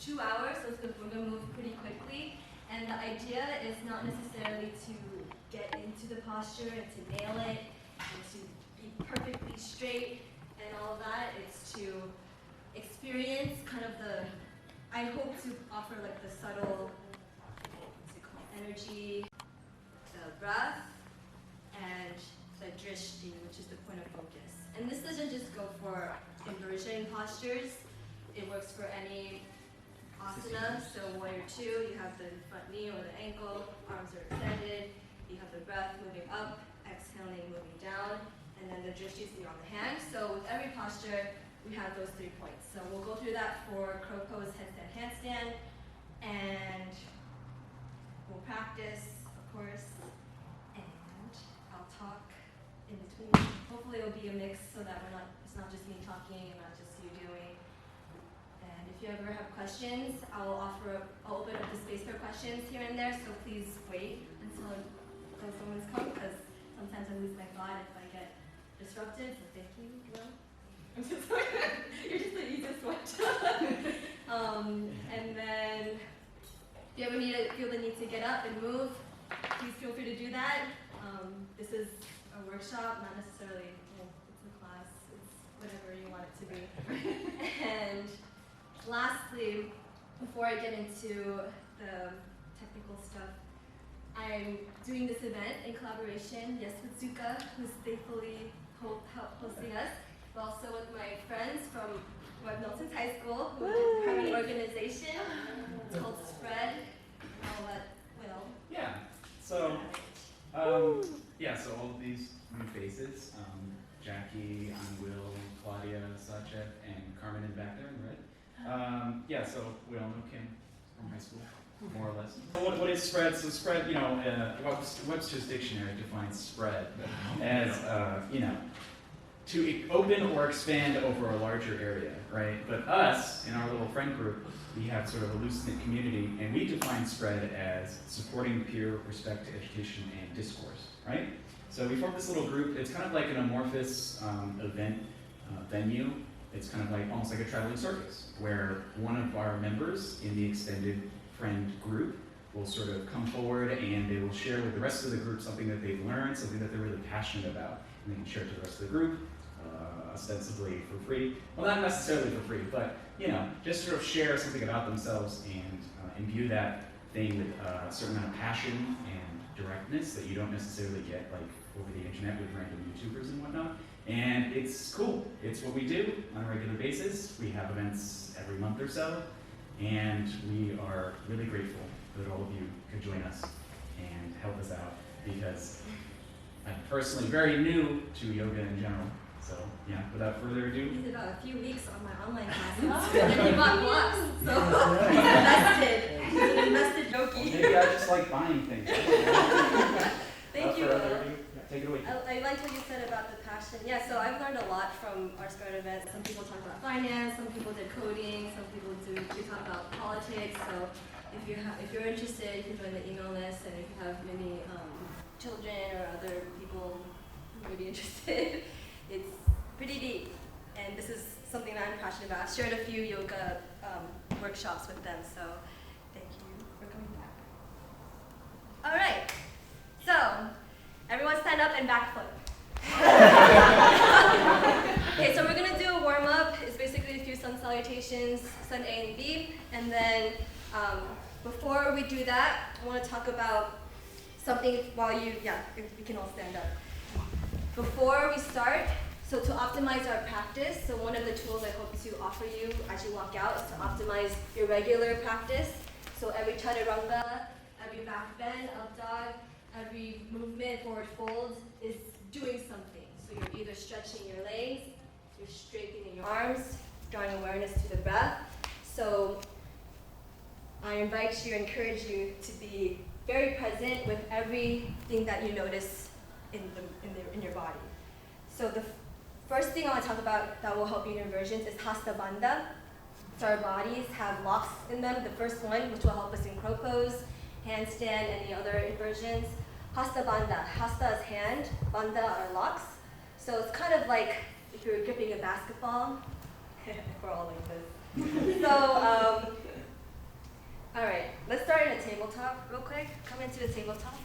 2 hours, so we're going to move pretty quickly. And the idea is not necessarily to get into the posture and to nail it and to be perfectly straight and all of that. It's to experience kind of I hope to offer like the subtle, what's it called, energy, the breath, and the drishti, which is the point of focus. And this doesn't just go for inversion postures. It works for any asana. So warrior 2, you have the front knee or the ankle, arms are extended, you have the breath moving up, exhaling, moving down, and then the drishti is on the hand. So with every posture, we have those 3 points. So we'll go through that for crow pose, headstand, handstand, and we'll practice, of course, and I'll talk in between. Hopefully it'll be a mix so that it's not just me talking and not just you doing. And if you ever have questions, I'll open up the space for questions here and there, so please wait until someone's come, because sometimes I lose my thought if I get disrupted, so thank you, Will. I'm so sorry. You're just the easiest one. And then, if you ever feel the need to get up and move, please feel free to do that. This is a workshop, not necessarily, it's a class. It's whatever you want it to be. And lastly, before I get into the technical stuff, I'm doing this event in collaboration, yes, with Zuka, who's faithfully hosting us, but also with my friends from Milton's High School, who have an organization. It's called Spread. I'll let Will. Yeah. So, so all of these new faces, Jackie, Will, Claudia, Sachet, and Carmen in back there in red. So we all know Kim from high school, more or less. So what is spread? So spread, Webster's dictionary defines spread as, to open or expand over a larger area, right? But us, in our little friend group, we have sort of a loose-knit community, and we define spread as supporting peer respect, education, and discourse, right? So we formed this little group. It's kind of like an amorphous event venue. It's kind of like almost like a traveling circus, where one of our members in the extended friend group will sort of come forward and they will share with the rest of the group something that they've learned, something that they're really passionate about, and they can share it to the rest of the group, ostensibly for free. Well, not necessarily for free, but just sort of share something about themselves and imbue that thing with a certain amount of passion and directness that you don't necessarily get like over the internet with random YouTubers and whatnot. And it's cool. It's what we do on a regular basis. We have events every month or so, and we are really grateful that all of you could join us and help us out, because I'm personally very new to yoga in general. So without further ado. He's about a few weeks on my online classes, and he bought blocks, so he's invested. He's an invested yogi. Maybe I just like buying things. Thank you. Take it away. I like what you said about the passion. Yeah, so I've learned a lot from our Spread events. Some people talk about finance, some people did coding, some people we talk about politics. So if you're interested, you can join the email list, and if you have maybe children or other people who may be interested, it's pretty deep. And this is something that I'm passionate about. I've shared a few yoga workshops with them, so thank you for coming back. All right, so everyone stand up and back foot. Okay, so we're gonna do a warm up. It's basically a few sun salutations, sun A and B, and then before we do that, I want to talk about something while we can all stand up. Before we start, so to optimize our practice, so one of the tools I hope to offer you as you walk out is to optimize your regular practice. So every chaturanga, every back bend, up dog, every movement, forward fold is doing something. So you're either stretching your legs, you're straightening your arms, drawing awareness to the breath. So I invite you, encourage you to be very present with everything that you notice in your body. So the first thing I want to talk about that will help you in inversions is hasta bandha. So our bodies have locks in them. The first one, which will help us in crow pose, handstand, and the other inversions. Hasta bandha. Hasta is hand, bandha are locks. So it's kind of like if you're gripping a basketball. We're all like this. So real quick. Come into the tabletop.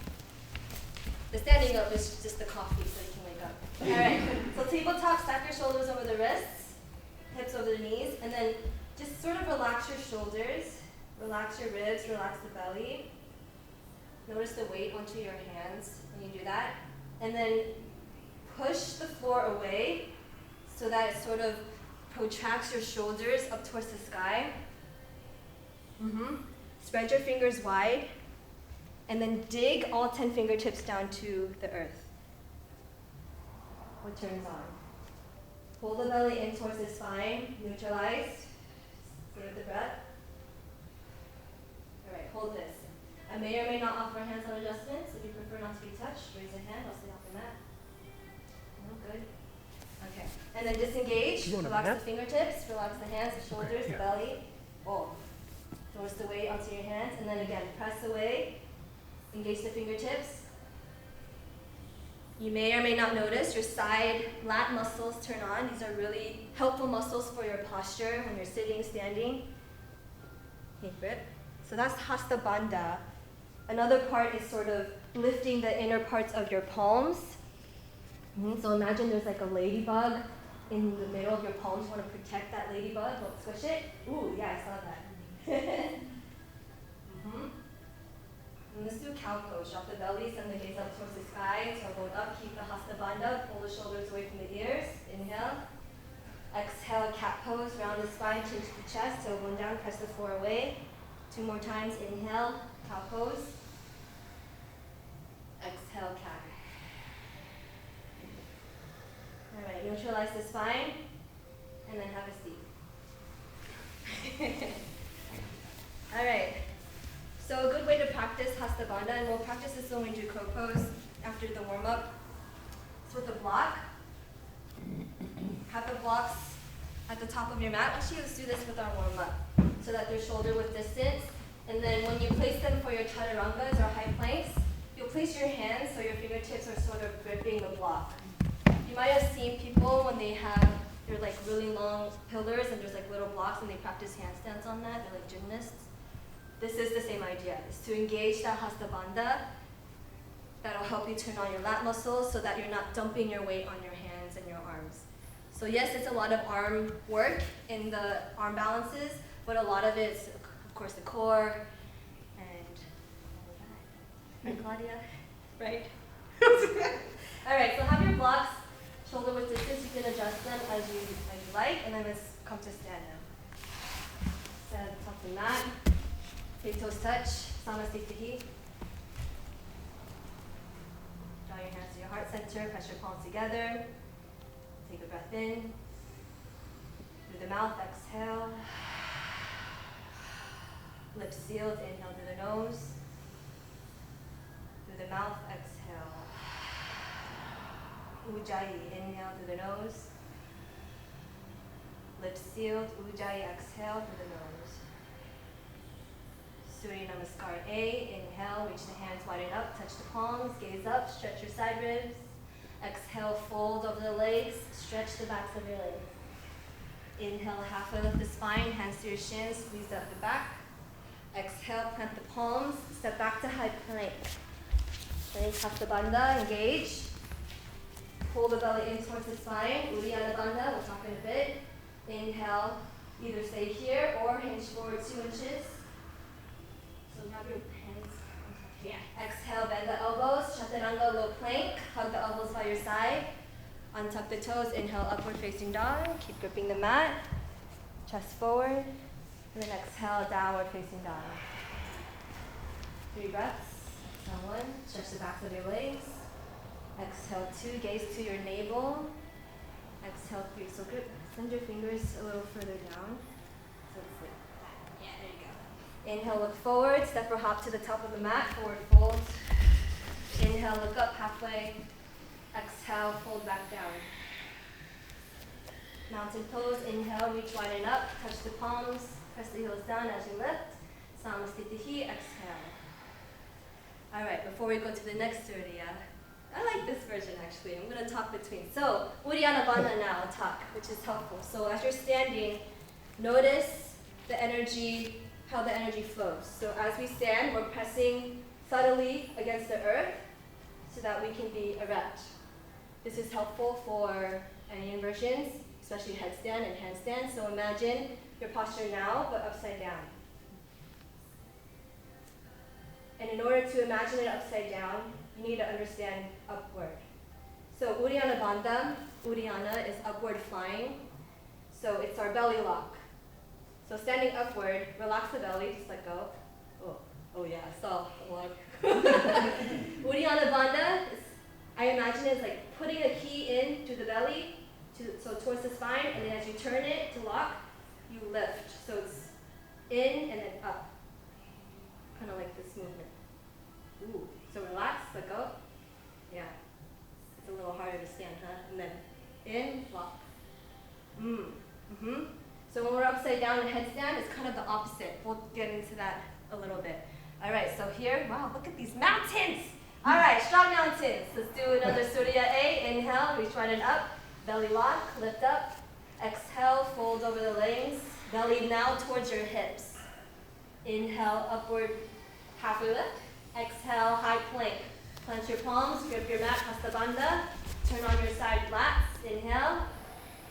The standing up is just the coffee so you can wake up. Alright, so tabletop, stack your shoulders over the wrists, hips over the knees, and then just sort of relax your shoulders, relax your ribs, relax the belly. Notice the weight onto your hands when you do that. And then push the floor away so that it sort of protracts your shoulders up towards the sky. Spread your fingers wide. And then dig all 10 fingertips down to the earth. What turns on? Pull the belly in towards the spine, neutralize. Save the breath. All right, hold this. I may or may not offer hands-on adjustments. If you prefer not to be touched, raise a hand. I'll sit off the mat. No, good. Okay. And then disengage. Relax the fingertips. Relax the hands, the shoulders, the belly. Oh. Force the weight onto your hands. And then again, press away. Engage the fingertips. You may or may not notice your side lat muscles turn on. These are really helpful muscles for your posture when you're sitting, standing. Okay, grip. So that's Hasta Bandha. Another part is sort of lifting the inner parts of your palms. So imagine there's like a ladybug in the middle of your palms. You want to protect that ladybug. Don't squish it. Ooh, yeah, I saw that. And let's do cow pose. Drop the belly, send the gaze up towards the sky. So going up, keep the Hasta Bandha. Pull the shoulders away from the ears. Inhale. Exhale, cat pose. Round the spine, chin to the chest. So going down, press the floor away. 2 more times. Inhale, cow pose. Exhale, cat. All right, neutralize the spine, and then have a seat. All right. So a good way to practice Hasta Bandha, and we'll practice this when we do crow pose after the warm-up. So with the block, have the blocks at the top of your mat. Actually, let's do this with our warm-up, so that they're shoulder-width distance. And then when you place them for your chaturangas or high planks, you'll place your hands so your fingertips are sort of gripping the block. You might have seen people when they have their like really long pillars and there's like little blocks and they practice handstands on that. They're like gymnasts. This is the same idea. It's to engage that Hasta Bandha. That'll help you turn on your lat muscles so that you're not dumping your weight on your hands and your arms. So yes, it's a lot of arm work in the arm balances, but a lot of it is, of course, the core and all of that. Right, Claudia? Right? All right, so have your blocks shoulder width distance. You can adjust them as you like, and then let's come to stand now. Stand at the top of the mat. Big toes touch. Samasthiti. Draw your hands to your heart center. Press your palms together. Take a breath in. Through the mouth, exhale. Lips sealed. Inhale through the nose. Through the mouth, exhale. Ujjayi, inhale through the nose. Lips sealed. Ujjayi, exhale through the nose. Surya Namaskar A, inhale, reach the hands, widen up, touch the palms, gaze up, stretch your side ribs. Exhale, fold over the legs, stretch the backs of your legs. Inhale, halfway lift the spine, hands to your shins, squeeze out the back. Exhale, plant the palms, step back to high plank. Plank, Hasta Bandha, engage. Pull the belly in towards the spine, Uddiyana Bandha, we'll talk in a bit. Inhale, either stay here or hinge forward 2 inches. So have your hands on top here. Exhale, bend the elbows, chaturanga low plank, hug the elbows by your side. Untuck the toes, inhale, upward facing dog. Keep gripping the mat, chest forward. And then exhale, downward facing dog. 3 breaths. Exhale 1, stretch the backs of your legs. Exhale 2, gaze to your navel. Exhale 3, so grip, send your fingers a little further down. So it's like that. Yeah, there you go. Inhale, look forward, step or hop to the top of the mat, forward fold. Inhale, look up halfway. Exhale, fold back down. Mountain pose, inhale, reach widen up, touch the palms, press the heels down as you lift. Samasthiti, exhale. All right, before we go to the next Surya, I like this version actually. I'm going to talk between. So, Uddiyana Bandha now, I'll talk, which is helpful. So as you're standing, notice the energy, how the energy flows. So as we stand, we're pressing subtly against the earth so that we can be erect. This is helpful for any inversions, especially headstand and handstand. So imagine your posture now, but upside down. And in order to imagine it upside down, you need to understand upward. So Uddiyana Bandha, Uddiyana is upward flying. So it's our belly lock. So standing upward, relax the belly, just let go. Oh yeah, I saw a lot. Uddiyana Bandha, I imagine it's like putting a key in to the belly, so towards the spine, and then as you turn it to lock, you lift. So it's in and then up, kind of like this movement. Ooh. So relax, let go. Yeah, it's a little harder to stand, huh? And then in, lock. So when we're upside down in headstand, it's kind of the opposite. We'll get into that a little bit. All right, so here, wow, look at these mountains. All right, strong mountains. Let's do another Surya A. Inhale, reach right and up. Belly lock, lift up. Exhale, fold over the legs. Belly now towards your hips. Inhale, upward, halfway lift. Exhale, high plank. Plant your palms, grip your mat, Hasta Bandha. Turn on your side lats. Inhale.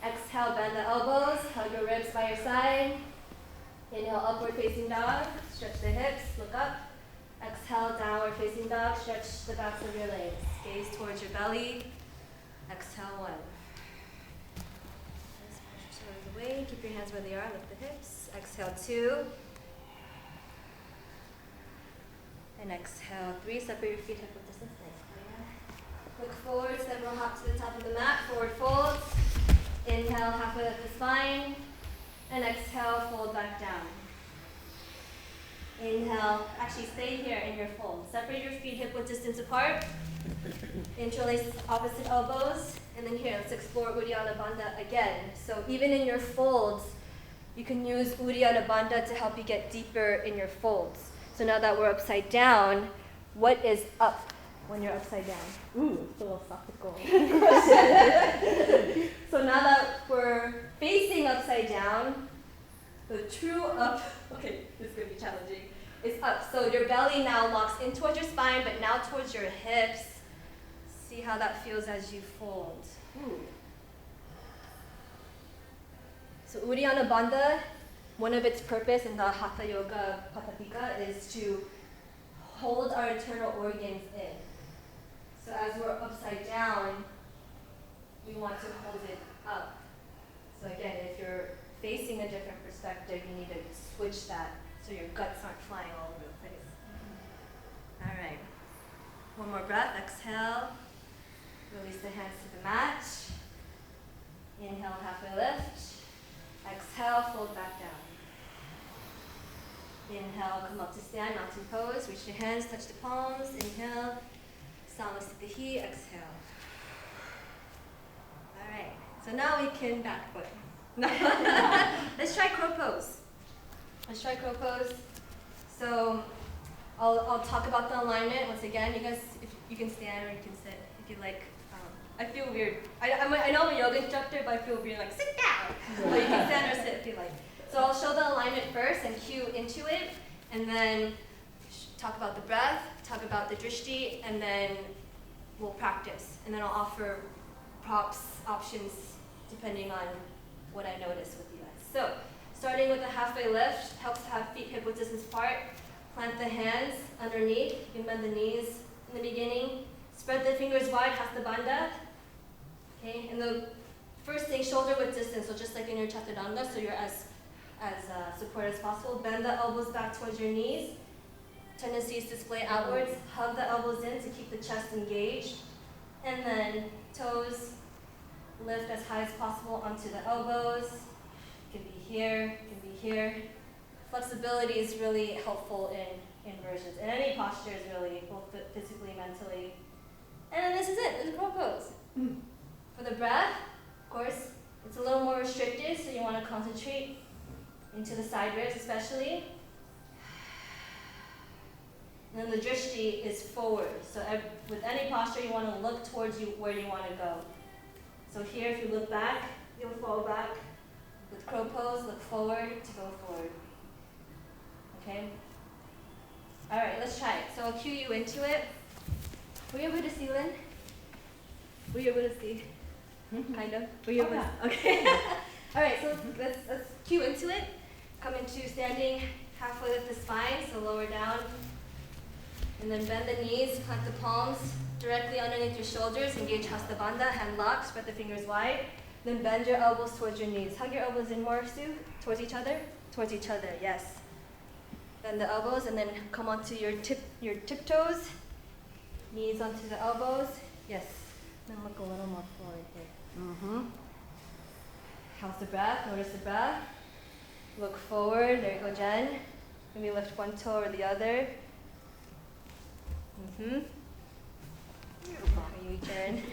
Exhale, bend the elbows, hug your ribs by your side. Inhale, upward facing dog, stretch the hips, look up. Exhale, downward facing dog, stretch the backs of your legs. Gaze towards your belly. Exhale, one. Just push your shoulders away, keep your hands where they are, lift the hips. Exhale, two. And exhale, three. Separate your feet hip width distance. Nice. Look forward, step one hop to the top of the mat, forward fold. Inhale, halfway up the spine, and exhale, fold back down. Inhale, actually stay here in your fold. Separate your feet hip width distance apart. Interlace opposite elbows, and then here, let's explore Uddiyana Bandha again. So even in your folds, you can use Uddiyana Bandha to help you get deeper in your folds. So now that we're upside down, what is up when you're upside down? Ooh, philosophical. So now that we're facing upside down, the true up, okay, this is going to be challenging, is up. So your belly now locks in towards your spine, but now towards your hips. See how that feels as you fold. Ooh. So Uddiyana Bandha, one of its purpose in the Hatha Yoga Patapika is to hold our internal organs in. So as we're upside down, we want to hold it up. So again, if you're facing a different perspective, you need to switch that so your guts aren't flying all over the place. All right. One more breath. Exhale. Release the hands to the mat. Inhale, halfway lift. Exhale, fold back down. Inhale, come up to stand, mountain pose. Reach your hands, touch the palms. Inhale. Samasthiti, exhale. All right, so now we can back foot. Let's try crow pose. So I'll talk about the alignment once again. You guys, if you can stand or you can sit if you like. I feel weird. I know I'm a yoga instructor, but I feel weird like sit down. But you can stand or sit if you like. So I'll show the alignment first and cue into it, and then talk about the breath, talk about the drishti, and then we'll practice. And then I'll offer props, options, depending on what I notice with you guys. So, starting with a halfway lift, helps to have feet hip width distance apart. Plant the hands underneath. You can bend the knees in the beginning. Spread the fingers wide, Hasta Bandha. Okay, and the first thing, shoulder width distance, so just like in your Chaturanga, so you're as supported as possible. Bend the elbows back towards your knees. Tendencies to splay outwards. Hug the elbows in to keep the chest engaged. And then toes lift as high as possible onto the elbows. It can be here, it can be here. Flexibility is really helpful in inversions. And any posture is really, both physically, mentally. And then this is it, this is crow pose. For the breath, of course, it's a little more restricted, so you want to concentrate into the side ribs especially. And then the drishti is forward. So with any posture, you want to look towards you where you want to go. So here, if you look back, you'll fall back. With crow pose, look forward to go forward. Okay? All right, let's try it. So I'll cue you into it. Were you able to see, Lynn? Were you able to see? Kind of? Were you able to? Okay. All right, so let's cue into it. Come into standing halfway with the spine, so lower down. And then bend the knees, plant the palms directly underneath your shoulders. Engage Hasta Bandha, hand lock, spread the fingers wide. Then bend your elbows towards your knees. Hug your elbows in more, Sue. Towards each other? Towards each other, yes. Bend the elbows and then come onto your tiptoes. Knees onto the elbows. Yes. Then look a little more forward here. How's the breath? Notice the breath. Look forward. There you go, Jen. Maybe lift one toe or the other. You, Jen.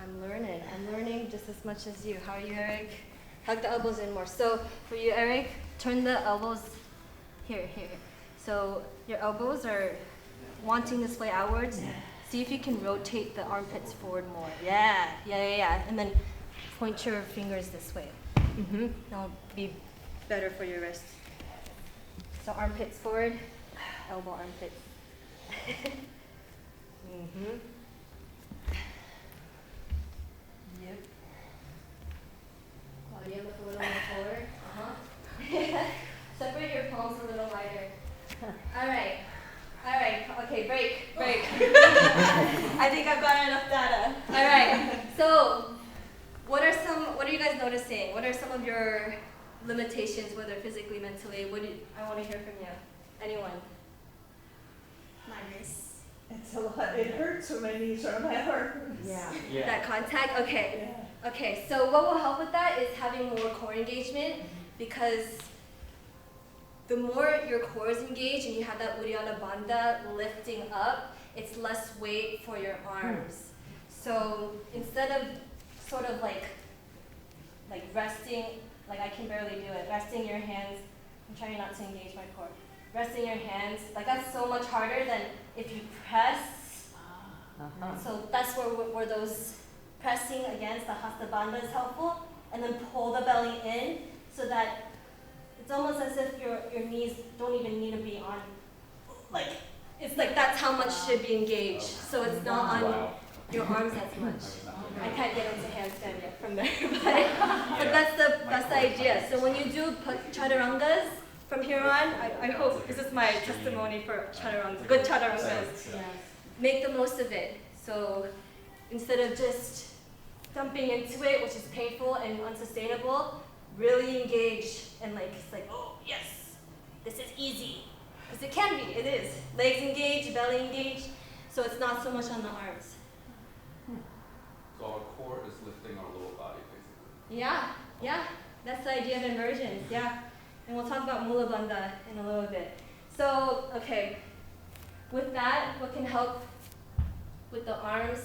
I'm learning just as much as you. How are you, Eric? Hug the elbows in more. So for you, Eric, turn the elbows here. So your elbows are wanting to splay outwards. See if you can rotate the armpits forward more. Yeah. And then point your fingers this way. That'll be better for your wrist. So armpits forward, elbow armpits. Yep. Claudia, look a little more forward. Separate your palms a little wider. All right. Okay, break. I think I've got enough data. All right. So, what are you guys noticing? What are some of your limitations, whether physically, mentally? I want to hear from you. Anyone? My wrist. It's a lot. It hurts when my knees are on my arms. Yeah. That contact? Okay. Yeah. Okay, so what will help with that is having more core engagement, because the more your core is engaged and you have that Uddiyana Bandha lifting up, it's less weight for your arms. So instead of sort of like resting, like I can barely do it, resting your hands, I'm trying not to engage my core. Resting your hands, like that's so much harder than if you press. So that's where those pressing against the Hasta Bandha is helpful, and then pull the belly in so that it's almost as if your knees don't even need to be on, like, it's like that's how much should be engaged. So it's not on your arms as much. I can't get into handstand yet from there, but that's the idea. So when you do chaturangas from here on, I hope this is my testimony for chaturangas, good chaturangas. Make the most of it. So instead of just dumping into it, which is painful and unsustainable, really engage and it's like, oh yes, this is easy. Because it can be, it is. Legs engaged, belly engaged, so it's not so much on the arms. So our core is lifting our lower body, basically. Yeah, that's the idea of inversions, yeah. And we'll talk about Mula Bandha in a little bit. So, okay, with that, what can help with the arms?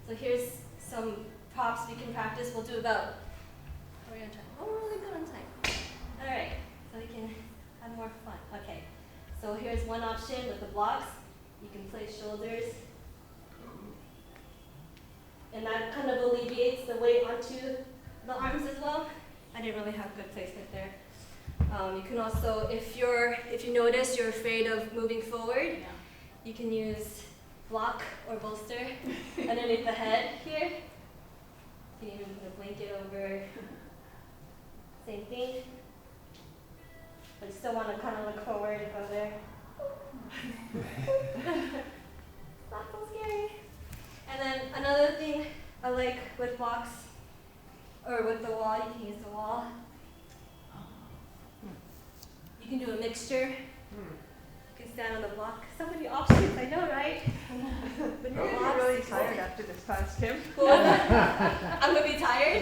So here's some props we can practice. We'll do about, we're gonna try, we're really good on time. All right, so we can have more fun. Okay, so here's one option with the blocks. You can place shoulders, and that kind of alleviates the weight onto the arms as well. I didn't really have good placement there. You can also, if you notice you're afraid of moving forward, you can use block or bolster underneath the head here. You can even put a blanket over. Same thing. But you still want to kind of look forward from there. Not so scary. And then another thing I like with blocks, or with the wall, you can use the wall. You can do a mixture. You can stand on the block. So many options, I know, right? But You're really tired after this costume. Cool. I'm gonna be tired.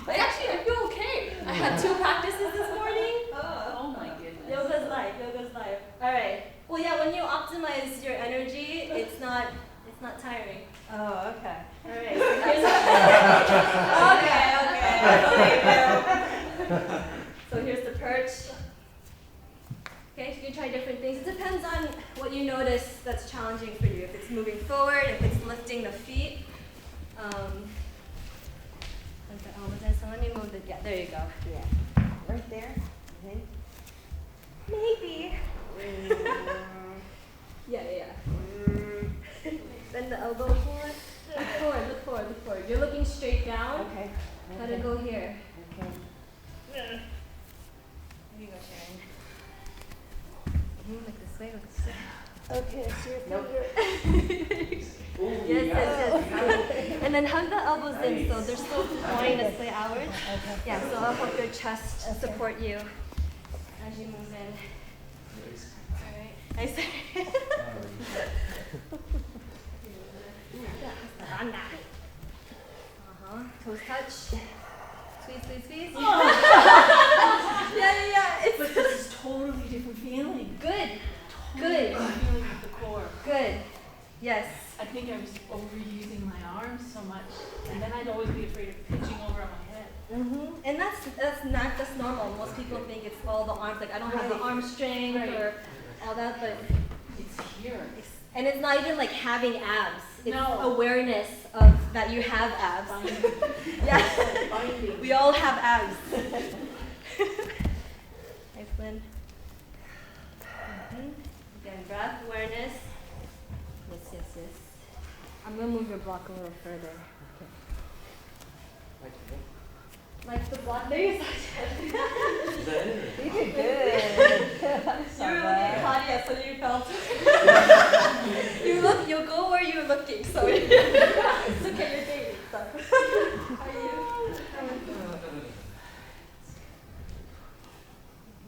But actually, I feel okay. I had 2 practices this morning. Oh my goodness. Yoga's life. All right. Well, yeah. When you optimize your energy, it's not tiring. Oh, okay. All right. So here's okay. So here's the perch. Okay, so you can try different things. It depends on what you notice that's challenging for you. If it's moving forward, if it's lifting the feet. So let me move the, there you go. Yeah. Right there, I think. Maybe. this way or this way? Okay, so your finger. Yes. And then hug the elbows in so Nice. they're still going to stay outward. Okay. Yeah, so I'll help your chest support you as you move in. Alright. Nice. Toes touch. Squeeze, squeeze, squeeze. Yeah. It's But this is totally different feeling. good. Totally Good. different feeling with the core. Good. Yes. I think I was overusing my arms so much, and then I'd always be afraid of pitching over on my head. And that's normal. Most people think it's all the arms. Like I don't have the Right. arm strength Right. or all that, but It's here. and it's not even like having abs. It's No. awareness of that you have abs. Binding. Yeah. Binding. We all have abs. Nice, Lynn. Again, breath awareness. Yes. I'm gonna move your block a little further. Like the block. There you go. You did good. You were looking at Claudia, so you felt. You'll go where you're looking, so it's okay, you're dating, so. How are you?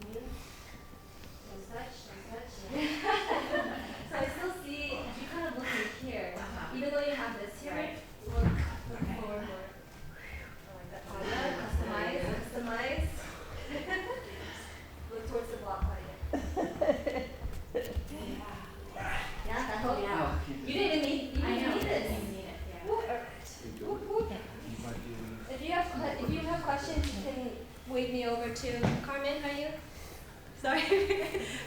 Don't touch. So I still see, you kind of looking here, even though you have this here, look forward. I like that. Customize. Look towards the block line. Yeah, that helped. Yeah. You didn't even need this. need it, yeah. Woo. If you have questions, you can wave me over to Carmen. Are you? Sorry,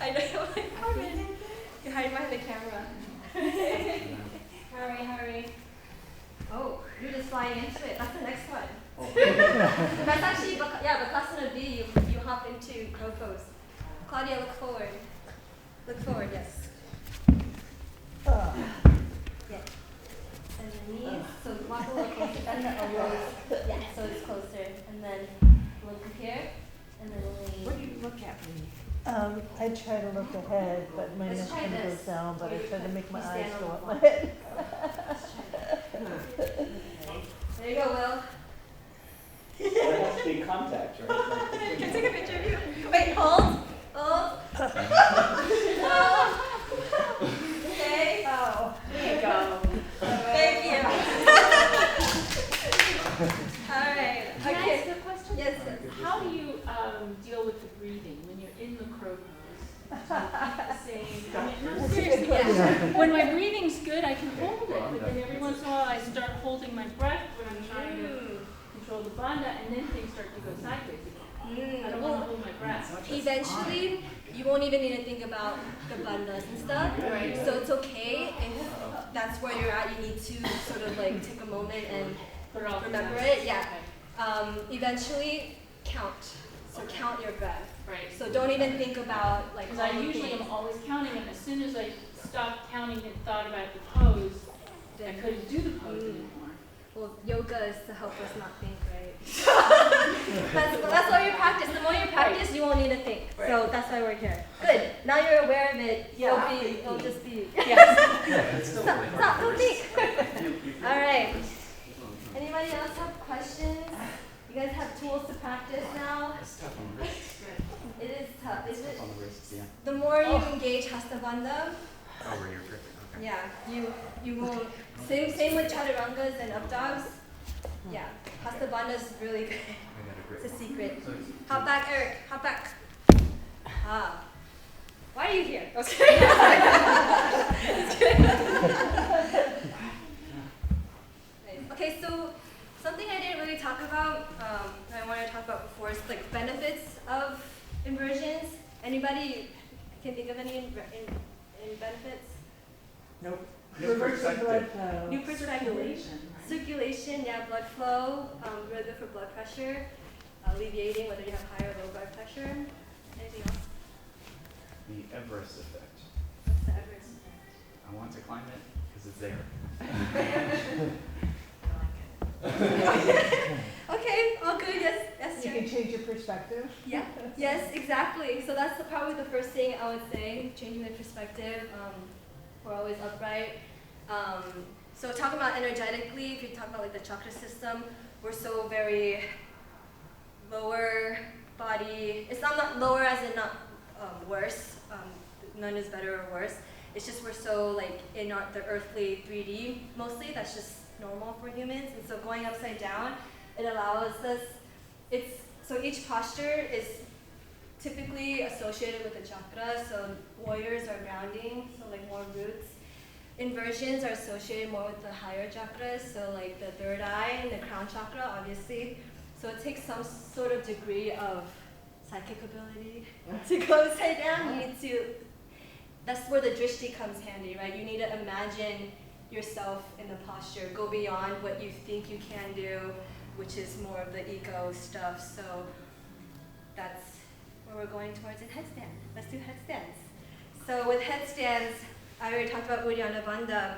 I know. Like, Carmen, you're hiding behind the camera. Hurry. Oh, you're just flying into it. That's the next one. That's actually, Bakasana B. You hop into crow pose. Claudia, look forward. Look forward. Yes. Yeah. And the knees, so walk a little closer, and the elbows. Yeah, so it's closer. And then look here, and then lean. What do you look at when you? I try to look ahead, but my Let's neck try kind of this. goes down, but I try to make my You eyes stand go on up the my floor. head. There you go, Will. There has to be contact, right? Can I take a picture of you? Wait, hold. Okay. Oh. There you go. Thank you. All right. Can I Okay. ask a question? Yes. How do you deal with the breathing when you're in the crow pose? Do you keep the same? I mean, no, That's a good seriously, question. when my breathing's good, I can hold it, but then every once in a while I start holding my breath when I'm trying to control the bandha, and then things start to go sideways again. I don't want to hold my breath. Eventually, you won't even need to think about the bandhas and stuff. Right. So it's okay if that's where you're at. You need to sort of like take a moment and Put it all remember together. it. Yeah. Okay. Eventually, count. So count your breath. Right. So don't even think about like Because all I the usually things. am always counting, and as soon as I stopped counting and thought about the pose, I Then- couldn't do the pose Mm. anymore. Well, yoga is to help us not think, right? that's why you practice. The more you practice, you won't need to think. So that's why we're here. Good. Now you're aware of it. Yeah. It'll just be. Yes. Stop. Don't think. All right. Anybody else have questions? You guys have tools to practice now. It's tough on the wrists. It is tough. Is it? On the wrists, yeah. The more you engage Hasta Bandha, Oh, where you're perfect. Okay. yeah, you won't. Same with chaturangas and up dogs. Yeah, Hasta Bandha is really good. I got a grip. It's a secret. So Hop back, Eric. Hop back. Ah. Why are you here? Just kidding. Nice. Okay, so something I didn't really talk about, that I wanted to talk about before is like benefits of inversions. Anybody can think of any in benefits? Nope. New Reversing blood perspective. flow. New perspective. Circulation, yeah, blood flow, really good for blood pressure, alleviating whether you have high or low blood pressure. Anything else? The Everest effect. What's the Everest effect? I want to climb it because it's there. Okay, all good, yes, You can sir. change your perspective. Yeah. Yes, exactly. So that's probably the first thing I would say, changing the perspective. We're always upright. So talking about energetically, if you talk about like the chakra system, we're so very lower body. It's not lower as in not worse. None is better or worse. It's just we're so like in the earthly 3D mostly. That's just normal for humans. And so going upside down, it allows us. So each posture is typically associated with a chakra. So warriors are grounding, so like more roots. Inversions are associated more with the higher chakras, so like the third eye and the crown chakra, obviously. So it takes some sort of degree of psychic ability to go upside down. You need to. That's where the drishti comes handy, right? You need to imagine yourself in the posture, go beyond what you think you can do, which is more of the ego stuff. So that's where we're going towards in headstand. Let's do headstands. So with headstands, I already talked about Uddiyana Bandha.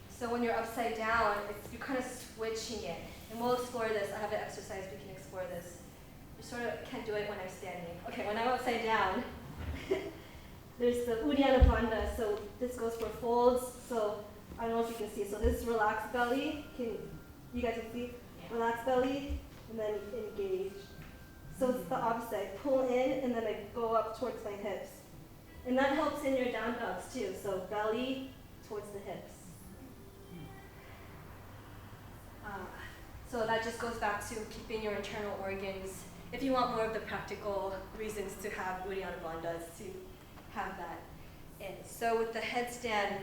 So when you're upside down, you're kind of switching it. And we'll explore this. I have an exercise, we can explore this. You sort of can't do it when I'm standing. Okay, when I'm upside down, there's the Uddiyana Bandha. So this goes for folds. So I don't know if you can see. So this is relaxed belly. You guys can see? Relaxed belly, and then engage. So it's the opposite. Pull in, and then I go up towards my hips. And that helps in your down dogs too. So belly towards the hips. So that just goes back to keeping your internal organs. If you want more of the practical reasons to have Uddiyana Bandha, is to have that in. So with the headstand,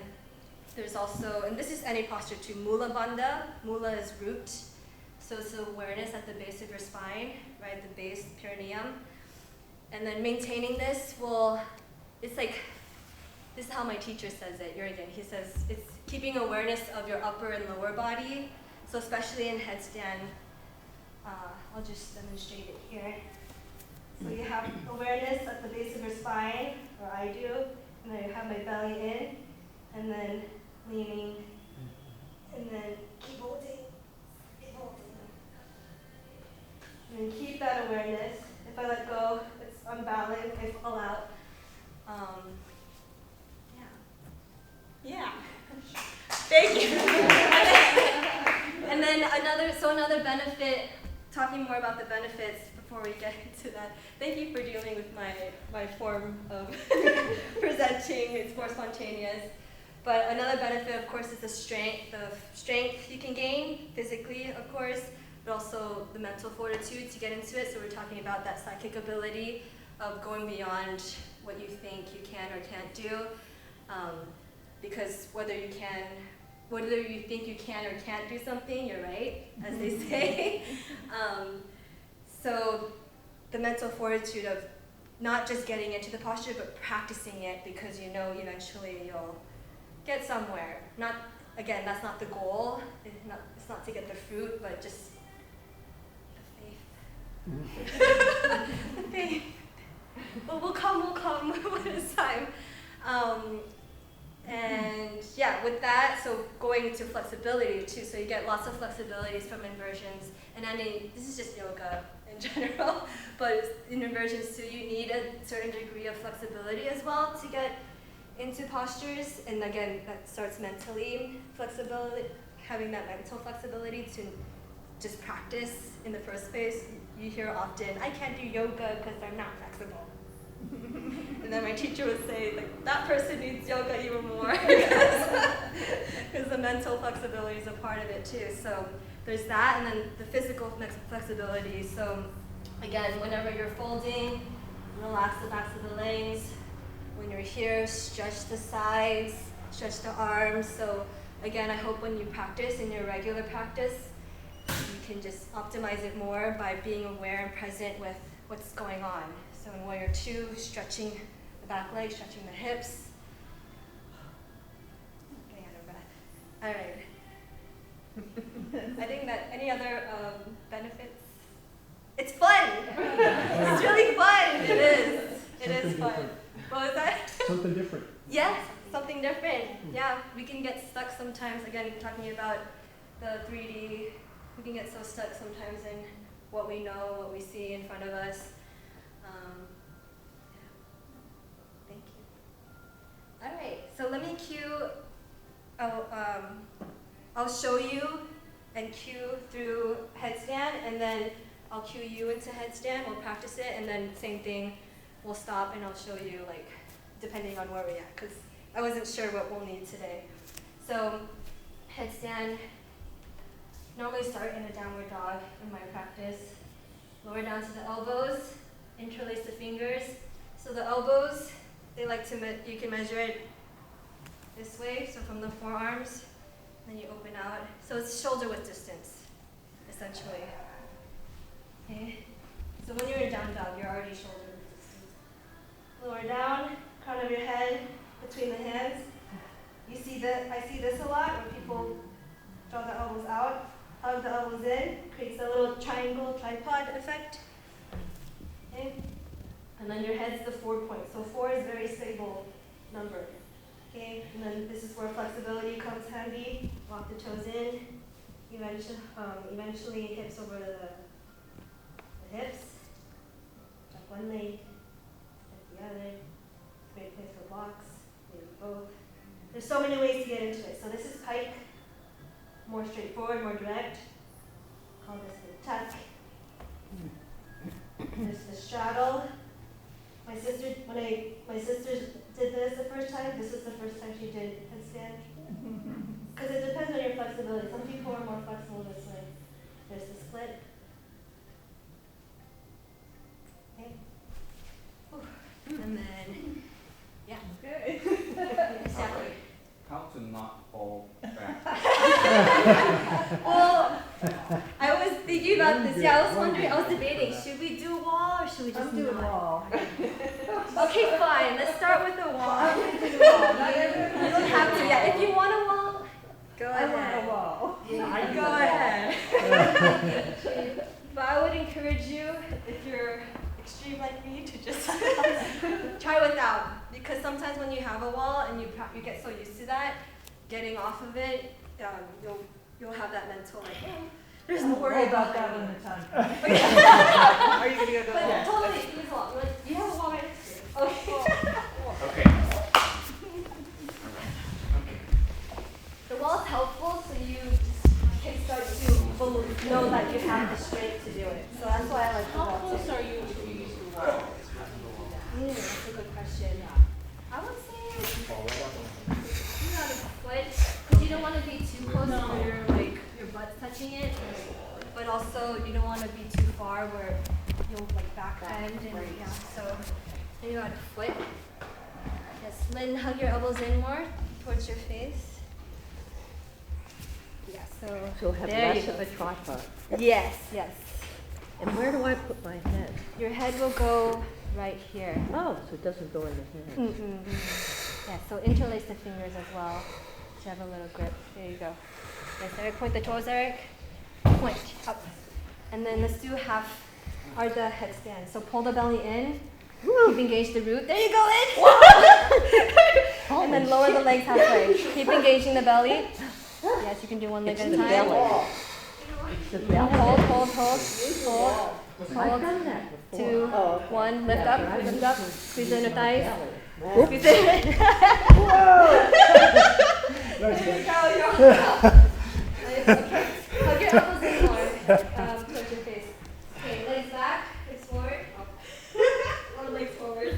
there's also, and this is any posture too, Mula Bandha. Mula is root. So it's awareness at the base of your spine, right? The base, perineum. And then maintaining this it's like, this is how my teacher says it, Jürgen. He says it's keeping awareness of your upper and lower body. So especially in headstand, I'll just demonstrate it here. So you have awareness at the base of your spine, or I do, and then I have my belly in, and then leaning, and then keep holding. And keep that awareness. If I let go, it's unbalanced, I fall out. Yeah. Thank you. And then another benefit, talking more about the benefits before we get into that. Thank you for dealing with my form of presenting. It's more spontaneous. But another benefit, of course, is the strength you can gain physically, of course, but also the mental fortitude to get into it. So we're talking about that psychic ability of going beyond what you think you can or can't do. Because whether you think you can or can't do something, you're right, as they say. So the mental fortitude of not just getting into the posture, but practicing it, because you know eventually you'll get somewhere. Again, that's not the goal. It's not to get the fruit, but just the faith. The faith. But we'll come one at a time. And yeah, with that, so going into flexibility too. So you get lots of flexibilities from inversions. And this is just yoga in general, but in inversions too, you need a certain degree of flexibility as well to get into postures. And again, that starts mentally flexibility, having that mental flexibility to just practice in the first place. You hear often, I can't do yoga because I'm not flexible. And then my teacher would say, like, that person needs yoga even more because the mental flexibility is a part of it too. So there's that, and then the physical flexibility. So again, whenever you're folding, relax the backs of the legs. When you're here, stretch the sides, stretch the arms. So again, I hope when you practice, in your regular practice, you can just optimize it more by being aware and present with what's going on. So in warrior 2, stretching the back leg, stretching the hips. Getting out of breath. All right. I think that any other benefits? It's fun. It's really fun. It is. It is fun. Different. What was that? Something different. Yes, something different. Yeah, we can get stuck sometimes. Again, talking about the 3D, we can get so stuck sometimes in what we know, what we see in front of us. Yeah. Thank you. All right, so let me cue. I'll show you and cue through headstand, and then I'll cue you into headstand. We'll practice it, and then same thing. We'll stop, and I'll show you, like, depending on where we're at, because I wasn't sure what we'll need today. So, headstand. Normally start in a downward dog in my practice. Lower down to the elbows. Interlace the fingers. So the elbows, they like to you can measure it this way. So from the forearms, then you open out. So it's shoulder width distance, essentially. Okay. So when you're in down dog, you're already shoulder width distance. Lower down, crown of your head between the hands. I see this a lot when people draw the elbows out, hug the elbows in, creates a little triangle tripod effect. Okay. And then your head's the 4 point. So 4 is a very stable number. Okay. And then this is where flexibility comes handy. Walk the toes in. Eventually hips over the hips. Tuck one leg, tuck the other. Great place for blocks. Maybe both. There's so many ways to get into it. So this is pike. More straightforward, more direct. Call this the tuck. There's the straddle. My sister did this the first time. This was the first time she did headstand. Because it depends on your flexibility. Some people are more flexible this way. There's the split. Okay. And then, yeah. Okay. Exactly. How to not fall back. Well, I was thinking about this. Yeah, I was wondering. I was debating. Should we do a wall or should we just I'm doing not? wall. Okay, fine. Let's start with the wall. I'm gonna do wall. Not You everybody. don't have to. Yeah, if you want a wall, go I want a ahead. wall. Go ahead. But I would encourage you, if you're extreme like me, to just try without. Because sometimes when you have a wall and you get so used to that, getting off of it, you'll have that mental like, oh, there's no Don't worry wall about that behind when me. the time Okay. Are you gonna go to the But wall? totally, use wall. You have a wall right next to you. Okay. Okay. The wall's helpful so you just can start to know that you have the strength to do it. So that's why I like the How wall close too. are you to use the wall? That's a good question. I would say about a foot, because you don't want to be too close where your butt's touching it, but also you don't want to be too far where you'll back bend and yeah. So maybe about a foot. Yes, Lynn, hug your elbows in more towards your face. Yeah, so So have there you less go. of a tripod. Yes, yes. And where do I put my head? Your head will go right here. Oh, so it doesn't go in the head. Yeah, so interlace the fingers as well to have a little grip. There you go. Yes, Eric, point the toes, Eric. Point, up. And then let's do half are the headstand. So pull the belly in. Keep engaged the root. There you go, in. And then lower the legs halfway. Keep engaging the belly. Yes, you can do one leg It's at a the time. belly. The belly. Hold. I've done that before. 2, Oh, okay. 1, lift Yeah, up, but I lift used up, to squeeze in your use thighs. my belly. Squeeze in. There you go, you're on. Nice, okay. Hug your elbows in more. Towards your face. Okay, legs back, legs forward. Or legs forward.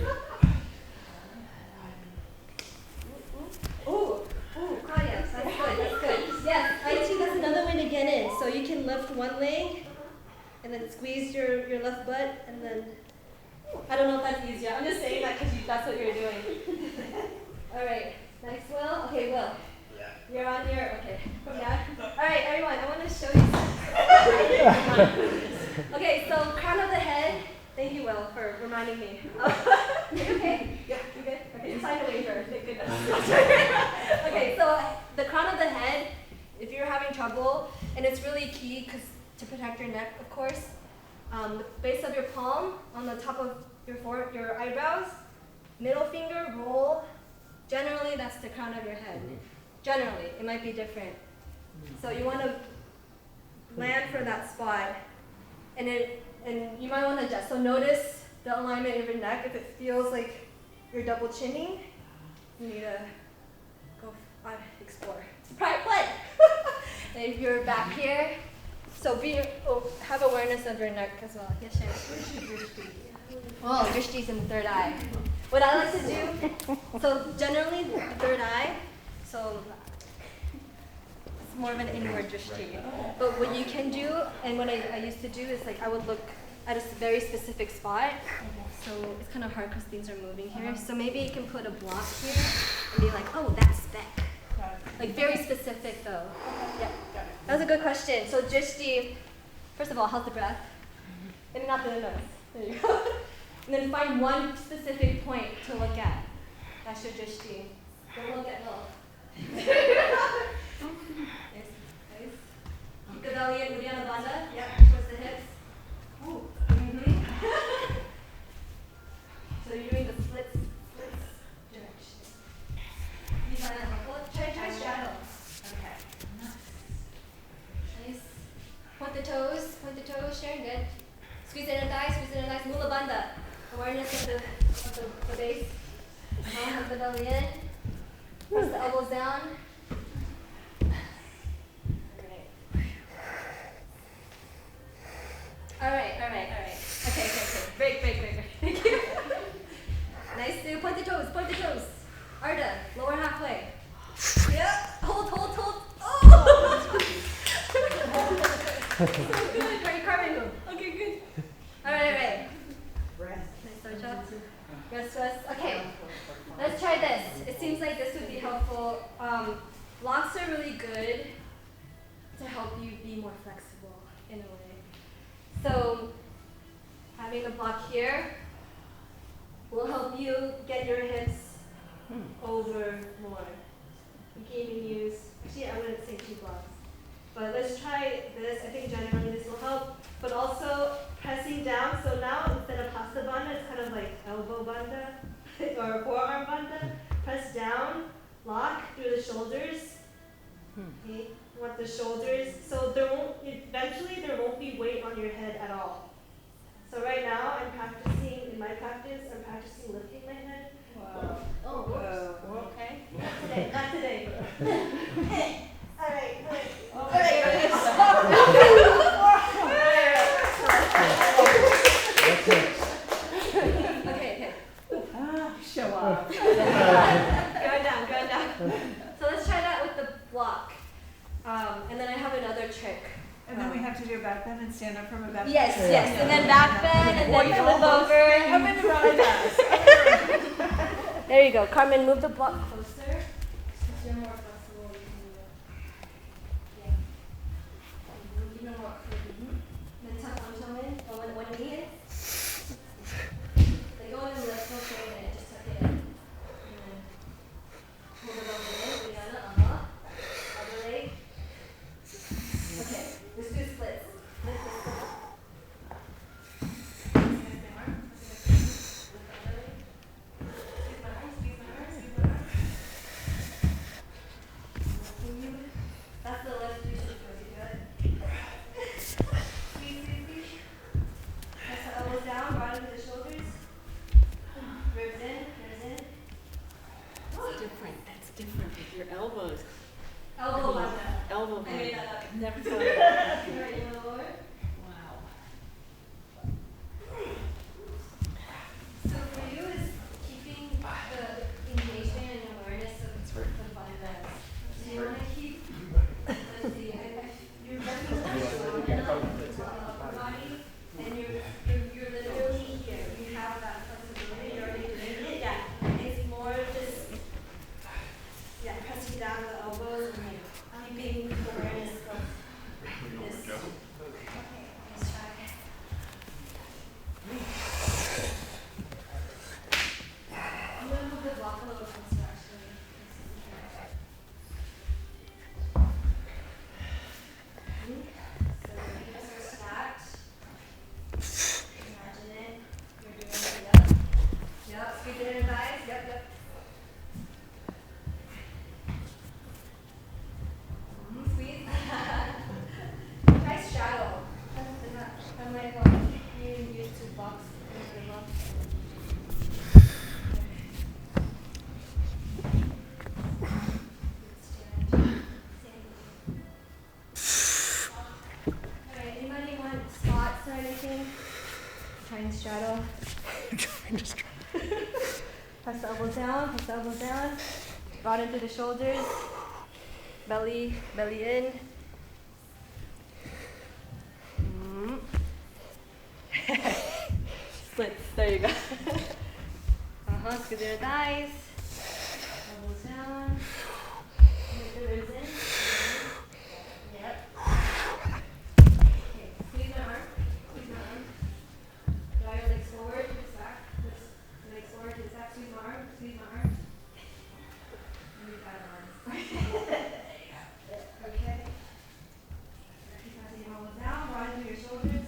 Ooh, yes, that's good, that's good. Yes, IT, that's another way to get in. So you can lift one leg, and then squeeze your left butt, and then, I don't know if that's easier. I'm just saying that because that's what you're doing. All right, next Will. Okay, Will. You're on your, okay, from down. All right, everyone, I want to show you something. Okay, so crown of the head. Thank you, Will, for reminding me. You okay? Yeah, you good? Okay, sign a waiver. Thank goodness. Okay, so the crown of the head, if you're having trouble, and it's really key to protect your neck, of course, the base of your palm on the top of your eyebrows, middle finger, roll. Generally, that's the crown of your head. Generally, it might be different. So you want to land for that spot. and you might want to adjust. So notice the alignment of your neck. If it feels like you're double chinning, you need to go explore. It's a private play. And if you're back here, so have awareness of your neck as well. Yes, Shannon. Oh, drishti's in the third eye. What I like to do, so generally the third eye, so it's more of an inward drishti. But what you can do, and what I used to do is like I would look at a very specific spot. So it's kind of hard because things are moving here. So maybe you can put a block here and be like, oh, that's speck. Like very specific though. Yeah, that was a good question. So drishti, first of all, how's the breath? And not the nose. There you go. And then find one specific point to look at. That's your drishti. Don't look at low. Nice. Keep the belly in, Uddiyana Bandha. Yep, towards the hips. Ooh. So you're doing the splits direction. You find that helpful? Try straddle. Okay. Nice. Point the toes, Sharon, good. Squeeze in the thighs, Mula Bandha. Awareness of the base. Hug the belly in. Press the elbows down. All right. Okay. Break. Thank you. Nice. Do point the toes. Arda, lower halfway. Yep. Hold. Oh! So good. Right, Carmen move. Okay, good. All right. Nice touch. Rest. Okay. Let's try this. It seems like this would be helpful. Blocks are really good to help you be more flexible in a way. So having a block here will help you get your hips over more. You can even use, actually I wouldn't say 2 blocks, but let's try this. I think generally this will help, but also pressing down. So now instead of hasta bandha, it's kind of like elbow bandha or forearm bandha. Press down, lock through the shoulders. Okay, you want the shoulders. So eventually there won't be weight on your head at all. So right now in my practice, I'm practicing lifting my head. Wow. Oh, Okay. Not today. All right. Okay. Show off. Going down. So let's try that with the block. And then I have another trick. And then we have to do a back bend and stand up from a back bend. Yes. And then back bend, and then flip over. I'm in the wrong class. There you go. Carmen, move the block closer. Since you're more flexible, you can do it. Yeah. Even more. Then tuck one toe in, or one knee in. Then go in and lift, no straight in, just tuck it in. And then move it over in, Uddiyana, other leg. Okay, let's do splits. Lift this one. That's the left 360. Good. Squeeze. Press the elbows down, bottom to the shoulders. Ribs in. That's different with your elbows. Elbow bandha. Elbow I made that up. Never thought of that. Right, you wanna lower? Wow. So for you is keeping the engagement and awareness of the bandhas. So you want to keep, let's see, you're resting on your upper body, and you're literally here. You have that flexibility. You're already doing it. Yeah. It's more just, pressing down the elbows and keeping awareness of this. Okay, let's try. I'm going to move the block a little closer, actually. So the hips are stacked. Imagine it. You're doing it. Yep. Squeeze it in your thighs. Yep. Squeeze. Try straddle. I'm like Alright, anybody want squats or anything? Try and straddle. Press the elbows down, press the elbows down. Broaden through the shoulders. Belly in. Splits, there you go. Squeeze your thighs. Elbows down. Lift the ribs in. Yep. Okay, squeeze my arm. Squeeze my arm. Draw your legs forward, hips back. Legs forward, hips back. Squeeze my arm. Squeeze my arm. And we've got arms. Okay. Keep passing your elbows down. Broaden through your shoulders.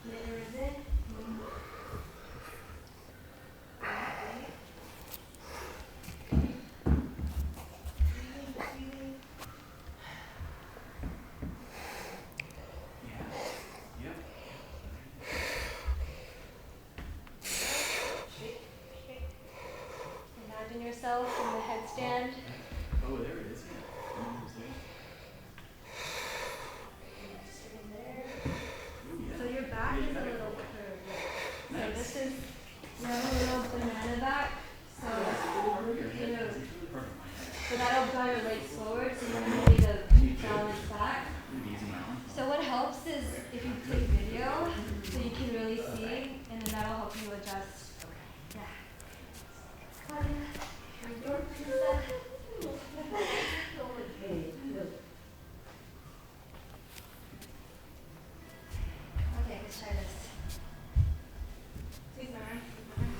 Knit your ribs in. Imagine yourself in the headstand. Oh, there it is. Yeah. Sitting there. So your back is a little curved. So this is, you have a little banana back. So, you know, so that'll draw your legs forward, so you're going to need to balance back. So what helps is if you take video, so you can really see, and then that'll help you adjust. Yeah. Your princess. Okay, let's try this. Squeeze my arm.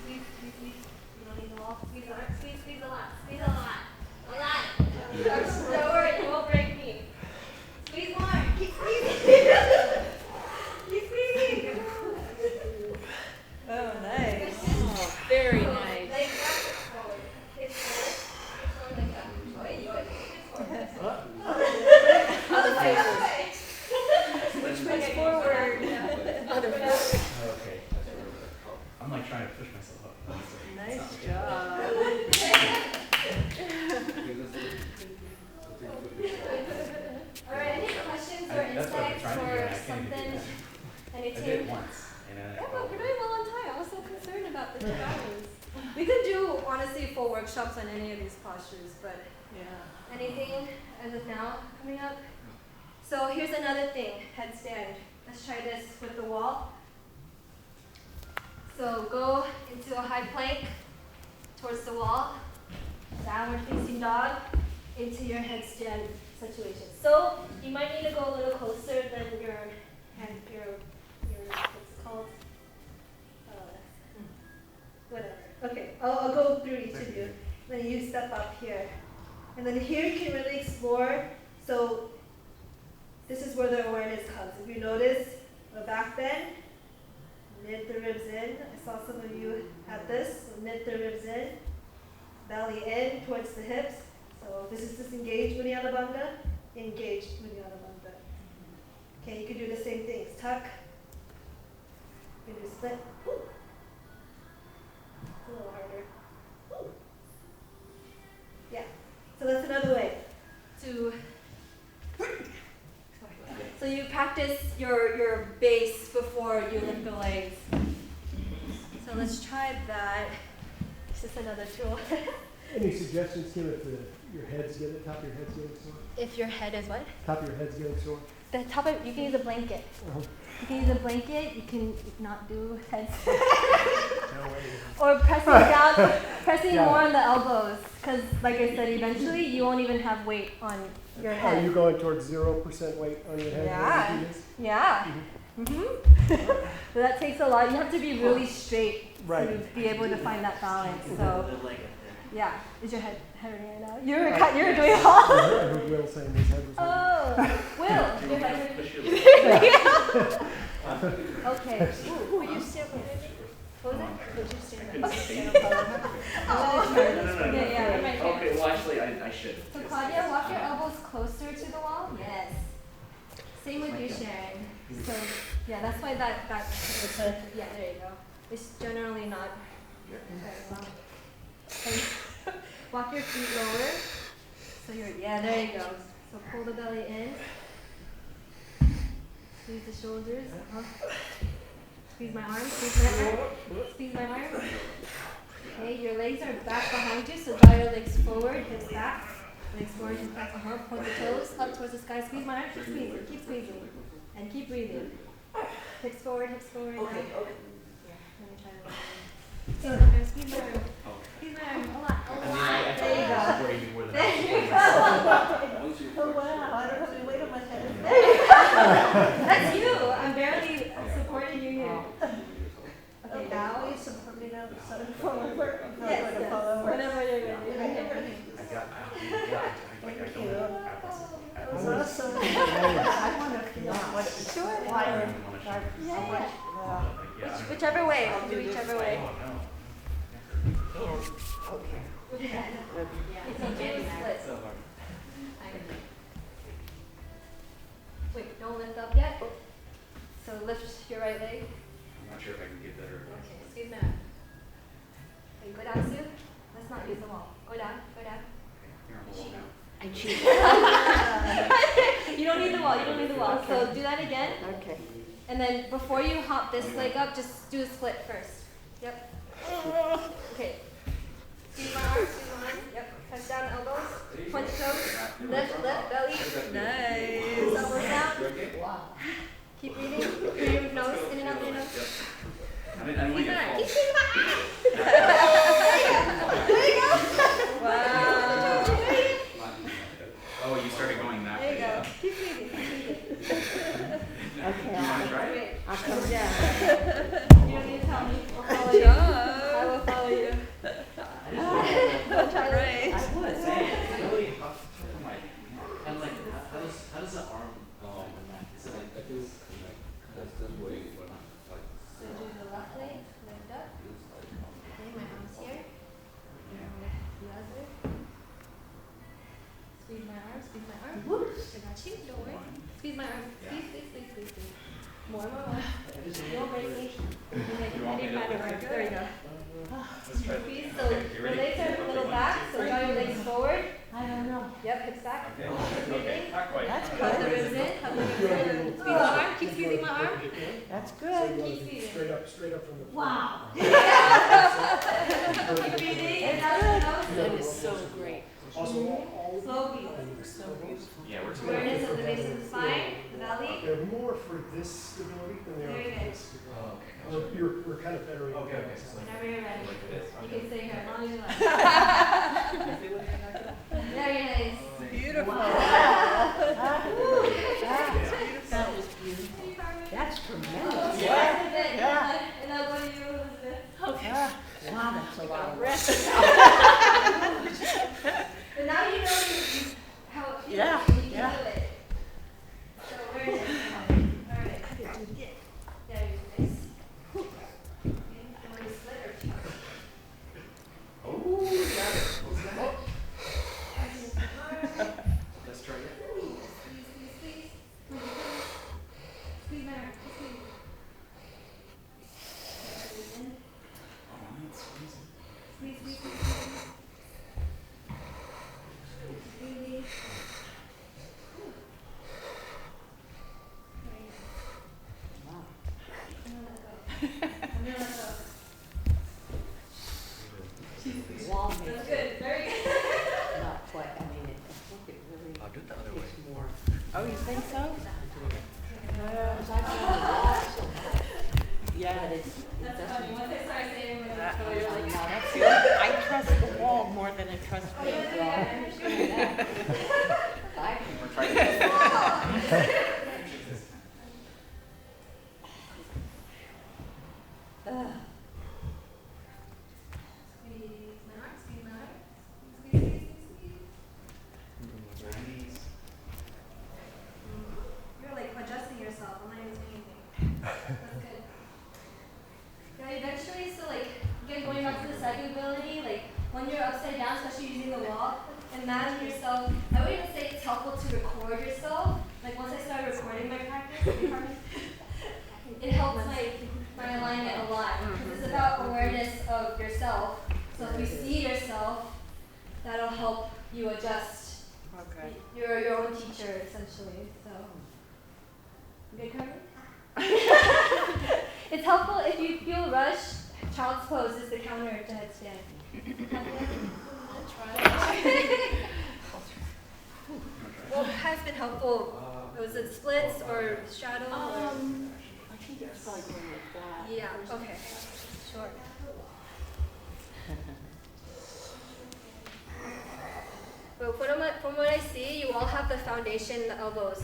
Squeeze. You don't need the wall. Squeeze the arm. Squeeze a lot. Squeeze a lot. A lot. Don't worry, you won't break me. Squeeze more. Keep squeezing. Keep squeezing. Oh, nice. Very So, nice. Leg back, forward. Hips forward. Hips forward like that. Oh, you got hips forward. Other way. Which way forward? Other way. Okay. I'm like trying to push myself up. Nice job. Alright, any questions or That's what I'm insights trying to do, and or I can't even do something? that. I Anything? did it once. And Yeah, but we're doing well on time. I was so concerned about the 2 hours. We could do, honestly, full workshops on any of these postures, but Yeah. anything as of now coming up? So here's another thing, headstand. Let's try this with the wall. So go into a high plank towards the wall, downward facing dog, into your headstand situation. So you might need to go a little closer than your what's it called? Whatever. Okay, I'll go through each of you. Then you step up here. And then here you can really explore. So this is where the awareness comes. If you notice a back bend, knit the ribs in. I saw some of you had this. So knit the ribs in. Belly in towards the hips. So this is disengaged Uddiyana Bandha, engaged Uddiyana Bandha. Okay, you can do the same things. Tuck. You can do split. Ooh. It's a little harder. Ooh. Yeah. So that's another way to. So you practice your base before you lift the legs. So let's try that. This is another tool. Any suggestions, Kim, if your head's getting, top of your head's getting sore? If your head is what? Top of your head's getting sore? The top of, you can use a blanket. Uh-huh. You can use a blanket, you can not do heads. No way. Or pressing down, pressing Yeah. more on the elbows. Because like I said, eventually you won't even have weight on your Are head. you going towards 0% weight on your head? Yeah. when you do this? Yeah. But that takes a lot. You have to be really straight Right. to be able to find that balance. So yeah. Is your head hurting right now? You're Right. you're doing I all. heard Will saying his head was hurting. Oh, Will, your head hurting. Okay. Will you stand behind me? What was that? Would you stand behind me? Oh. Yeah, yeah. I'm right here. Okay, well, actually, I should. So Claudia, walk your elbows closer to the wall. Yes. Same with you, Sharon. So yeah, that's why that yeah, there you go. It's generally not very long. And walk your feet lower. So yeah, there you go. So pull the belly in. Squeeze the shoulders. Squeeze my arm, squeeze my arm. Squeeze my arm. Okay, your legs are back behind you, so draw your legs forward, hips back. Legs forward, hips back. Point the toes up towards the sky. Squeeze my arm, keep squeezing. And keep breathing. Hips forward, now. Okay. Let me try to squeeze my arm. Squeeze my arm a lot. There you go. There you go. Oh wow, I don't have any weight on my head. That's you. I'm barely supporting you here. Okay, now. Please support me now, so I fall over. I'm not Yes, going to yes. fall over. Whenever you're ready. I'm ready. Thank you. That was awesome. I want to feel what Sure. wired. Whichever way. Do whichever way. Okay. It's okay to split. Wait, don't lift up yet. So lift your right leg. I'm not sure if I can get better. Okay, squeeze that. Okay, go down, Sue. Let's not use the wall. Go down. You're on the wall now. I cheat. You don't need the wall. So do that again. Okay. And then before you hop this leg up, just do a split first. Yep. Okay. Squeeze my arm. Yep. Touch down elbows. Point the toes. Lift, belly. Nice. Elbows down. Wow. Keep breathing. Through your nose. In and out through your nose. I don't want to get Keep false. breathing. There you go. Wow. Oh, you started going that There you way. go. Keep breathing. Okay, You want to try it? Great. I'll come down. You don't need to tell me. I'll follow you. I will follow you. Don't try to. I would. Really off the top of my head, like, how does the arm go on the mat? Is it like that? That's the way when I'm like, So do the left leg, lift up. feels like, Okay, my arm's here. And lift the other. Squeeze my arm. I got you, don't worry. Squeeze my arm. Squeeze. More. Don't break me. You want me to lift it? There you go. Let's try Squeeze. it. So Okay, you your ready? legs are a little back, so draw your legs forward. I don't know. Yep, hips back. Okay, not quite. That's Hug the ribs in. Hug the ribs in. Squeeze my arm. Keep squeezing my arm. That's So good. you want Keep to breathing. straight up from the. Wow. Keep breathing. And out the nose. That is so great. Also, all. Slow breathe. Yeah, we're too Awareness of the base of the spine, the belly. They're more for this stability than they are Very for good. this stability. Oh, okay. We're kind of better. Okay. Whenever you're ready. Like this? You can stay here as long as you like. Very nice. Beautiful. That was beautiful. That's tremendous. Yeah. And I'll go to you, Elizabeth. Wow, that's a lot of work. Rest. But now you know how it feels. Yeah, And you can yeah. do it. So where is it? All right. There you go. Nice. Okay. You want to split or chop? Oh, got it. Let's try it. Squeeze. Squeeze my arm. Squeeze. Squeeze in. Oh, it's easy. Squeeze. Breathe. Wow. I'm gonna let go. Wall That's makes good. Very good. it not quite, I mean, I think it really takes more. Oh, you think so? Because I've done the wall so much. Yeah. But it That's doesn't. funny. Once I start saying it, That- I'm you're like, That's good. I trust the wall more than I trust oh, me. you're doing it. I'm sure that. We're trying to. Squeeze my arm. Squeeze. You're like adjusting yourself. I'm not even doing anything. That's good. Yeah, eventually, so like, again, going back to the second ability, like, when you're upside down, especially using the wall, imagine yourself, I would even say it's helpful to record yourself. Like, once I started recording my practice, it helps my my alignment a lot. Because it's about awareness of yourself. So if you see yourself, that'll help you adjust. Okay. You're your own teacher, essentially. So, good covered? It's helpful if you feel rushed. Child's pose is the counter to headstand. What has been helpful? Was it splits or straddle? I think it's probably going like that. Yeah. Okay. Sure. But from what I see, you all have the foundation in the elbows,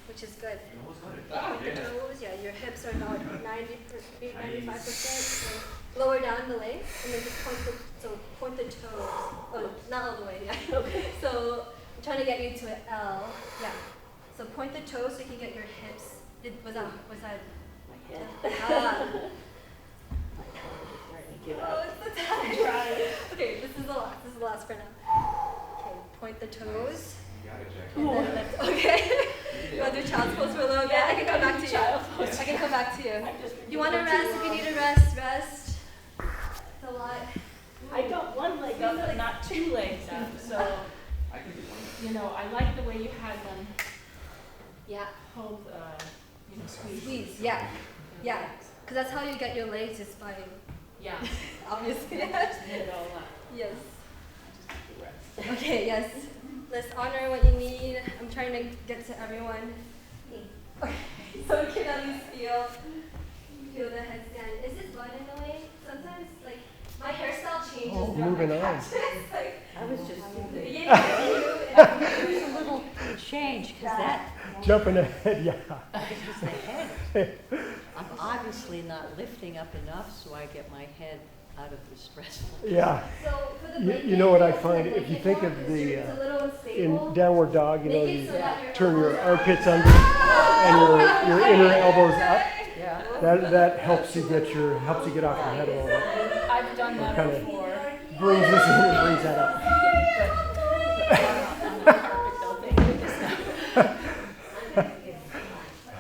which is good. With the toes, yeah, your hips are about 95%. So lower down the legs, and then just point the toes. Oh, not all the way, yeah. So I'm trying to get you to an L. Yeah. So point the toes so you can get your hips. Was that? My head. Ah. Give Oh, up. it's the time. Okay, this is the last. This is the last for now. Okay, point the toes. And then let's, okay. You want to do child's pose for a little bit? I can come back to you. I can come back to you. You want to rest? If you need to rest, rest. It's a lot. I got one leg up, but not two legs up. So, I can do one. you know, I like the way you had them Yeah. hold, squeeze. Squeeze. Yeah. Yeah. Because that's how you get your legs is by, Yeah. obviously. Just knit it all up. Yes. I just have to rest. Okay, yes. Let's honor what you need. I'm trying to get to everyone. Okay, so you can at least feel the headstand. Is this bun in the way? Sometimes, like, my hairstyle changes Oh, throughout moving my on. practice. Like, I was just thinking, yeah, there's a little change, because that, Jumping ahead, yeah. just the head. I'm obviously not lifting up enough, so I get my head out of the stressful. Yeah. So for the You blanket, know what I you have to find? make If you it think more of because the, it's a little unstable. In downward dog, you know, Make it you so that your turn your elbows are armpits up. under and your inner elbows up. Yeah. That helps you get off your head a little bit. I've done that Kinda before. Brings this in and brings that up. On the carpet, though, thank goodness now.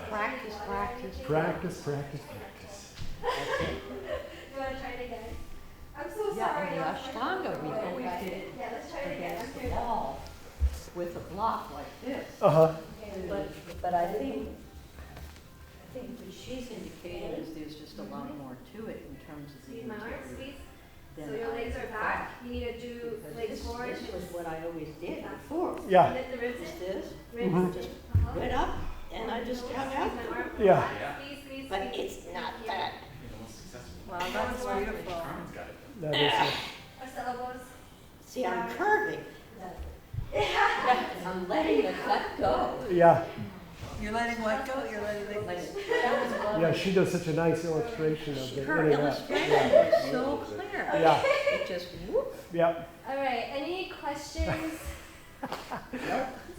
Practice, practice. Practice, practice, practice. You want to try it again? I'm so Yeah, sorry. and the I'm Ashtanga, we always did it Yeah, let's try it again. against I'm the here. wall with a block like this. Uh-huh. But I think what she's indicating is there's just a lot more to it in terms of the Squeeze my arms, interior. squeeze. than So your I legs are thought. back. You need to do Because legs forward. This was what I always did before. Yeah. Knit the ribs Just in. this, Ribs. Mhm. just Uh-huh. went up, and I just hung out. Squeeze my arm. Yeah. Squeeze, squeeze, But squeeze. it's not that. You're the most successful. Wow, that's beautiful. Carmen's got it. That is it. Press the elbows. See, I'm curving. Yeah. I'm letting the gut go. Yeah. You're letting what go? You're letting the. Yeah, she does such a nice illustration of the Her in and up. illustration Yeah. is so clear. Yeah. It just whoop. Yeah. All right. Any questions?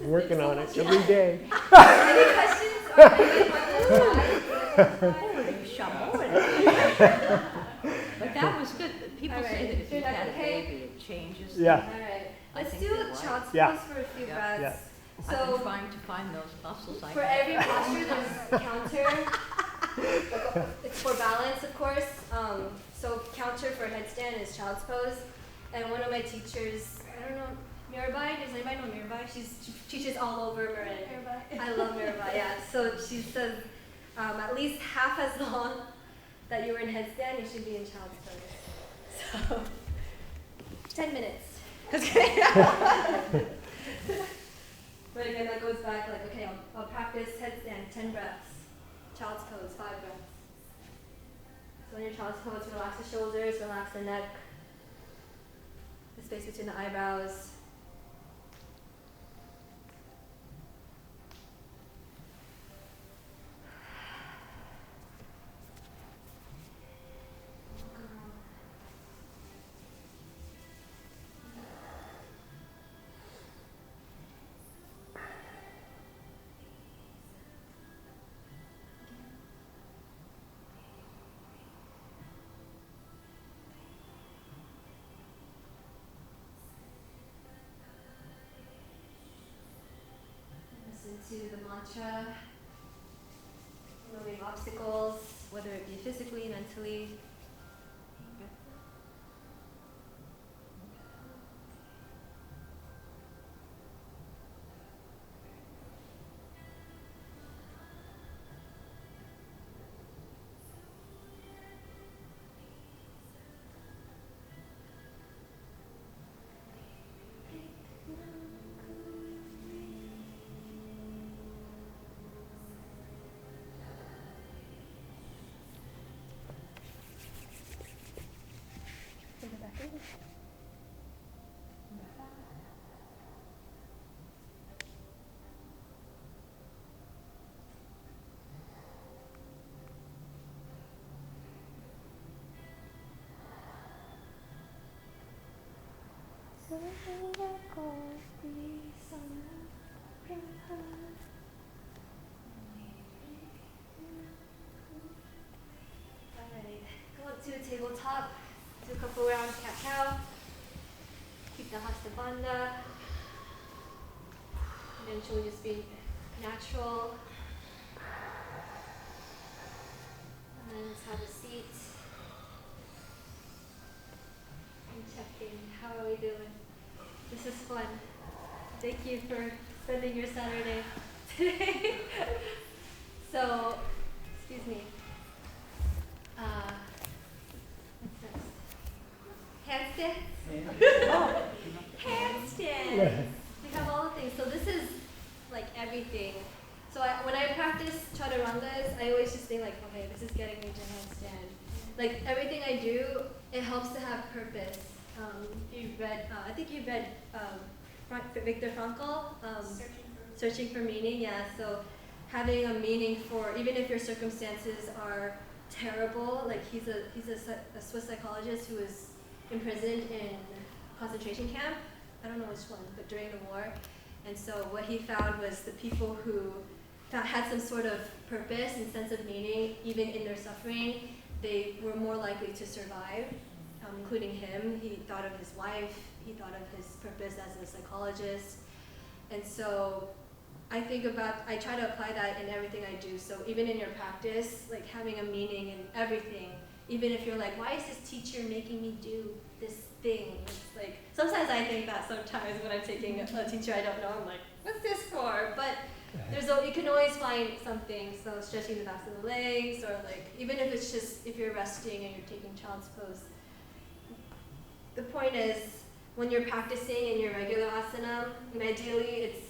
Working on it every day. Any questions? Or anyone want to try? Holy shaman. But that was good. People All say right. that if you've That's had a okay? baby, it changes. Yeah. All right. I Let's think do you're right. child's Yeah. pose for a few Yeah. breaths. I've been So trying to find those muscles. I for have. every posture, there's a counter. It's for balance, of course. So counter for headstand is child's pose. And one of my teachers, I don't know, Mirabai, does anybody know Mirabai? She teaches all over Marin. I love Mirabai, yeah. So she says at least half as long that you were in headstand, you should be in child's pose. So 10 minutes. But again, that goes back like, okay, I'll practice headstand, 10 breaths. Child's pose, 5 breaths. So in your child's pose, relax the shoulders, relax the neck, the space between the eyebrows. Listen to the mantra, removing obstacles. whether it be physically, mentally. Alright, go up to tabletop, do a couple rounds cat-cow, keep the Hasta Bandha, eventually just be natural, and then let's have a seat, and checking, how are we doing? This is fun. Thank you for spending your Saturday today. So, excuse me. What's next? Handstand? Handstand! We have all the things. So this is like everything. So when I practice chaturangas, I always just think like, okay, this is getting me to handstand. Like everything I do, it helps to have purpose. You've read, I think you've read Viktor Frankl, Searching for Meaning. Yeah, so having a meaning for, even if your circumstances are terrible, like he's a Swiss psychologist who was imprisoned in concentration camp. I don't know which one, but during the war. And so what he found was the people who had some sort of purpose and sense of meaning, even in their suffering, they were more likely to survive, including him. He thought of his wife, he thought of his purpose as a psychologist. And so I try to apply that in everything I do. So even in your practice, like having a meaning in everything, even if you're like, why is this teacher making me do this thing? It's like, sometimes I think that sometimes when I'm taking a teacher I don't know, I'm like, what's this for? But you can always find something, so stretching the backs of the legs, or like, even if it's just, if you're resting and you're taking child's pose. The point is, when you're practicing in your regular asana, and ideally it's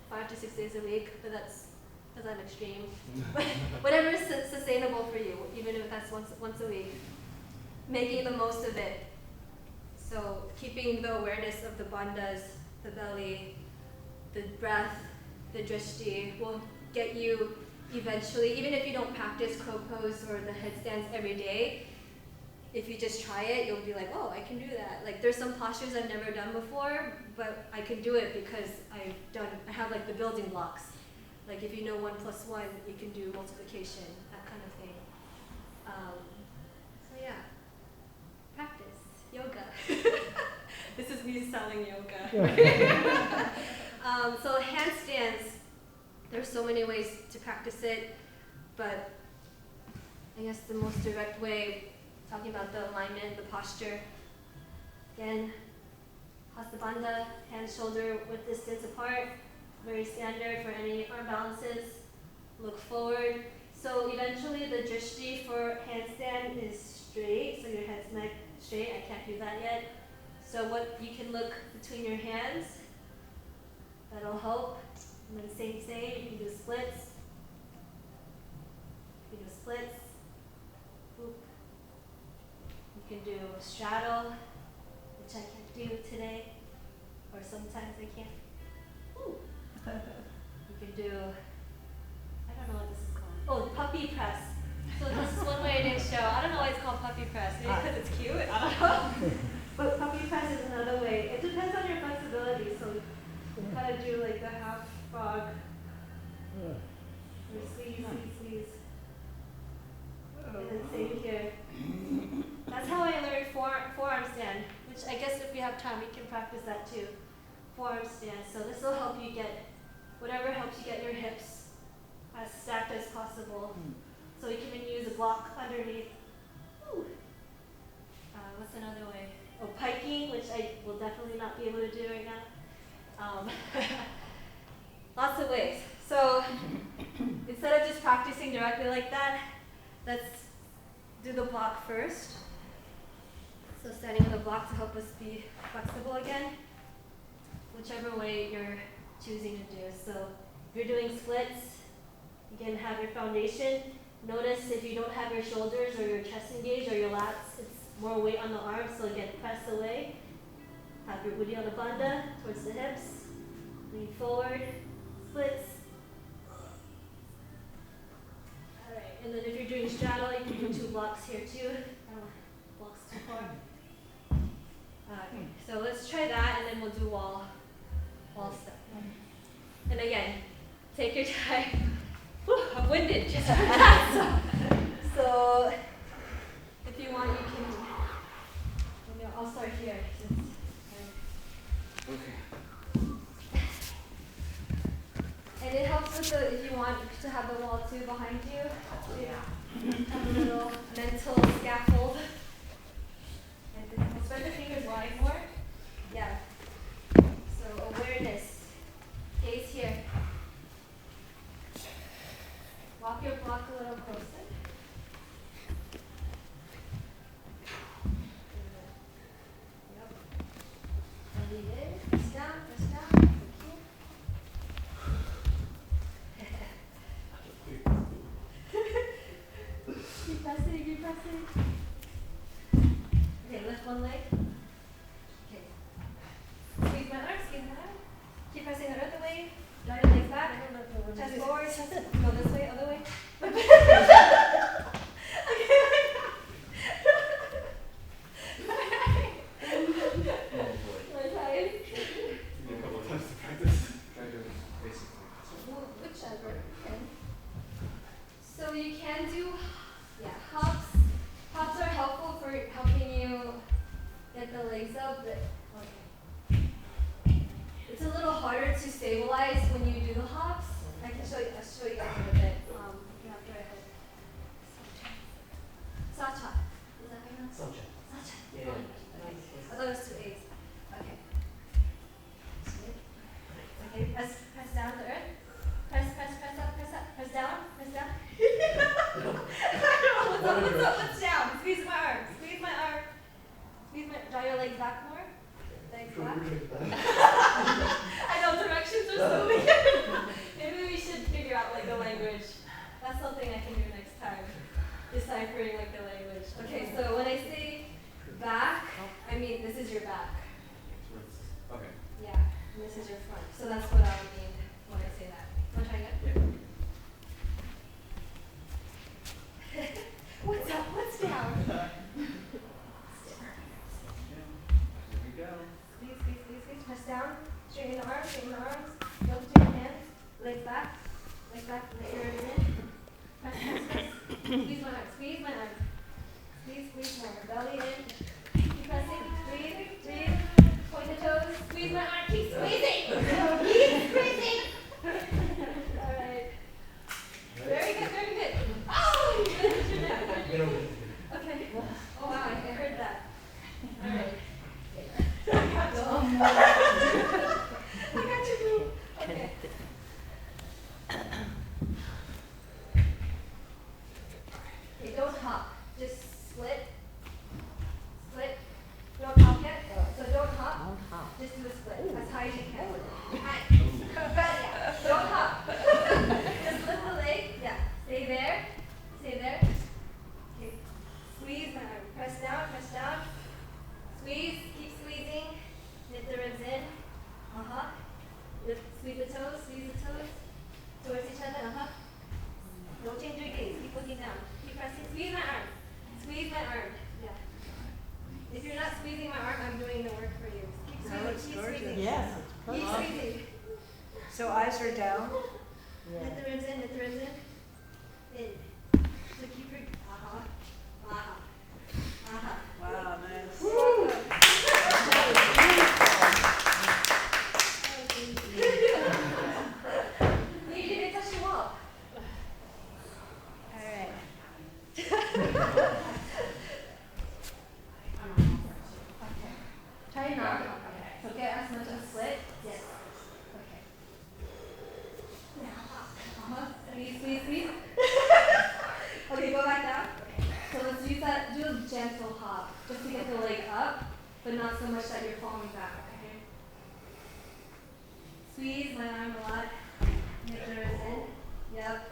5 to 6 days a week, but that's because I'm extreme. But whatever is sustainable for you, even if that's once a week, making the most of it. So keeping the awareness of the bandhas, the belly, the breath, the drishti will get you eventually, even if you don't practice crow pose or the headstands every day, if you just try it, you'll be like, oh, I can do that. Like there's some postures I've never done before, but I can do it because I have like the building blocks. Like if you know 1 + 1, you can do multiplication, that kind of thing. So yeah, practice, yoga. This is me selling yoga. So handstands, there's so many ways to practice it, but I guess the most direct way, talking about the alignment, the posture. Again, Hasta Bandha, hands shoulder width distance apart, very standard for any arm balances. Look forward. So eventually the drishti for handstand is straight, so your head's neck straight. I can't do that yet. So what you can look between your hands, that'll help. And then same, you can do splits. You can do splits. Boop. You can do straddle, which I can't do today, or sometimes I can't. Ooh. You can do, I don't know what this is called. Oh, puppy press. So this is one way I didn't show. I don't know why it's called puppy press. Maybe because it's cute. I don't know. But puppy press is another way. It depends on your flexibility. So you kind of do like the half frog, or sleeves. And then same here. That's how I learned forearm stand, which I guess if we have time, we can practice that too. Forearm stand. So this will help you get, whatever helps you get your hips as stacked as possible. So So you can even use a block underneath. Ooh. What's another way? Oh, piking, which I will definitely not be able to do right now. Lots of ways. So instead of just practicing directly like that, let's do the block first. So standing on the block to help us be flexible again, whichever way you're choosing to do. So if you're doing splits, you can have your foundation. Notice if you don't have your shoulders or your chest engaged or your lats, it's more weight on the arms. So again, press away. Have your booty on the banda towards the hips. Lean forward, splits. All right, and then if you're doing straddle, you can do 2 blocks here too. I don't want blocks too far. Okay, so let's try that, and then we'll do wall step. And again, take your time. Whew, I'm winded just for that. So if you want, you can. I'll start here. Okay. And it helps with the, if you want to have the wall too behind you. Have a little mental scaffold. And spread the fingers wide more. Yeah. So awareness. Gaze here. Walk your block a little closer. Yep. And lean in. Press down. Press down. Keep pressing. Keep pressing. Okay, lift one leg. Okay. Squeeze my arm. Squeeze my arm. Keep pressing the other way. Drive your legs back. Chest forward. Chest go this way. Other way. So you can do, hops. Hops are helpful for helping you get the legs up, but it's a little harder to stabilize when you do the hops. I'll show you guys in a bit. You have to go ahead. Sacha. Is that how you pronounce it? Sacha. Yeah. I thought it was 2 A's. Okay. Okay, press down to earth. Press up, press down. I don't know what's down. Squeeze my arm. Draw your legs back more. Legs back. I know directions are so weird. Maybe we should figure out the language. That's something I can do next time. Deciphering the language. Okay, so when I say back, I mean this is your back. Okay. Yeah, and this is your front. So that's what I would mean when I say that. Want to try again? Yeah. What's up? What's down? Here we go. Squeeze. Press down. Straighten the arms. Go between your hands. Legs back. Let your arms in. Press. Squeeze my arm. Squeeze more. Belly in. Keep pressing. Breathe. Point the toes. Squeeze my arm. Keep squeezing. All right. Very good. Oh, you lifted your neck. Okay. Oh wow, I heard that. All right. I got you. Okay. Okay, don't hop. Just split. Don't hop yet. So don't hop. Just do a split as high as you can. High. Don't hop. Just lift the leg. Yeah. Stay there. Okay. Squeeze my arm. Press down. Squeeze. Keep squeezing. Lift the ribs in. Squeeze the toes. Towards each other. Don't change your gaze. Keep looking down. Keep pressing. Squeeze my arm. Yeah. If you're not squeezing my arm, I'm doing the work for you. Keep squeezing. Yes. Keep squeezing. So eyes are down? Lift the ribs in. In. So keep your, Wow, nice. Woo! You didn't touch the wall. All right. take the leg up, but not so much that you're falling back, okay? Squeeze my arm a lot. Make the ribs in. Yep.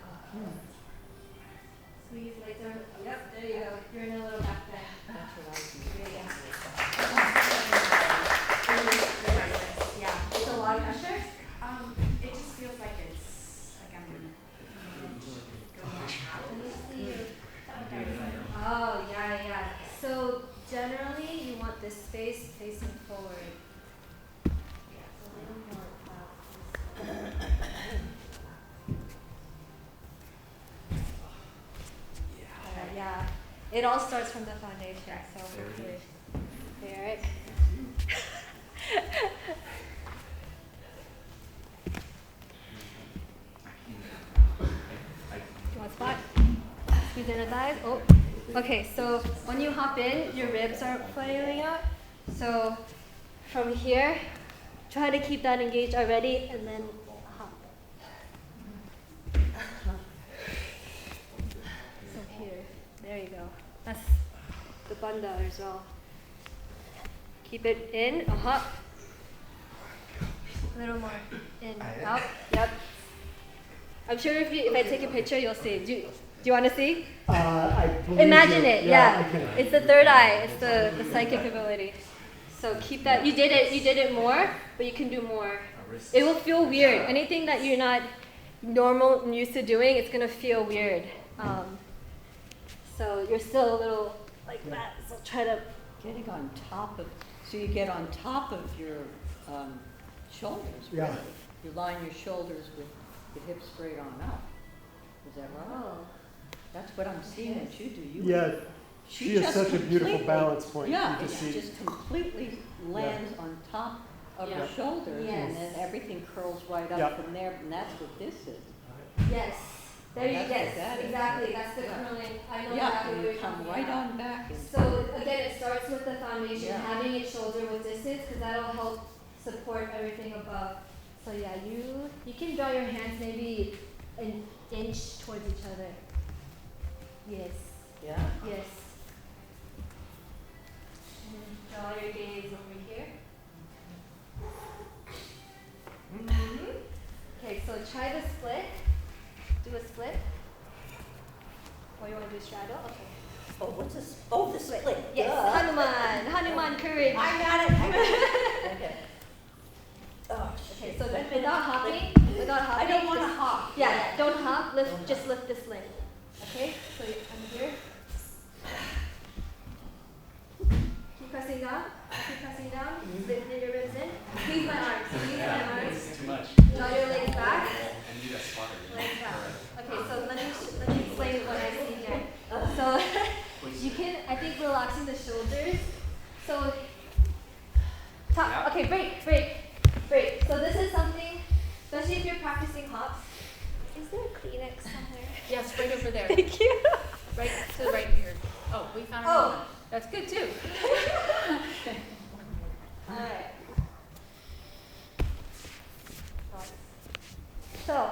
Squeeze legs over. Yep, there you go. You're in a little back bend. That's what I was There you go. Yeah. It's a lot of pressure. It just feels like it's like I'm going Let me see. Oh, yeah. So generally, you want this space facing forward. So we don't want yeah. It all starts from the foundation, so hopefully. Alright. You want spot? Squeeze in the thighs. Oh. Okay, so when you hop in, your ribs are flailing out. So from here, try to keep that engaged already, and then hop. So here, there you go. That's the banda as well. Keep it in, a little more in, out. Yep. I'm sure if I take a picture, you'll see. Do you want to see? I believe Imagine you. it, yeah. I can. It's the third eye. It's the psychic ability. So keep that. You did it more, but you can do more. It will feel weird. Anything that you're not normal and used to doing, it's gonna feel weird. So you're still a little like that. So try to. getting on top of, so you get on top of your shoulders, really. Yeah. You line your shoulders with the hips straight on up. Is that right? Oh. That's what I'm seeing that you do. You Yeah, she has just such a beautiful completely- balance point. Yeah, You it just see. just completely lands on top of your Yeah. shoulders, Yes. and then everything curls right up Yeah. from there, and that's what this is. Yes. There you That's go. what that is. Exactly. That's the Yeah. curling. I know Yeah, exactly and what you you're come talking right about. on back. And So again, it starts with the foundation, Yeah. having it shoulder width distance, because that'll help support everything above. So yeah, you can draw your hands maybe an inch towards each other. Yes, yeah. yes. And then draw your gaze over here. Okay, so try the split. Do a split. Or you want to do straddle? Okay. Oh, what's this? Oh, the split. Yes, Duh. Hanuman courage. I got it. Okay. Oh, Okay, shit. so then without hopping, I don't want to just- hop. Yeah, don't hop. Just lift this leg. Okay, so I'm here. Keep pressing down. Keep pressing down. Lift your ribs in. Squeeze my arms. Squeeze my arms. It's too much. Draw your legs back. And you got spotter. Legs back. Okay, so let me explain what I see here. So you can, I think, relaxing the shoulders. So top. Okay, break. So this is something, especially if you're practicing hops. Is there a Kleenex somewhere? Yes, right over there. Thank you. Right to right here. Oh, we found another Oh. one. That's good too. All right. So.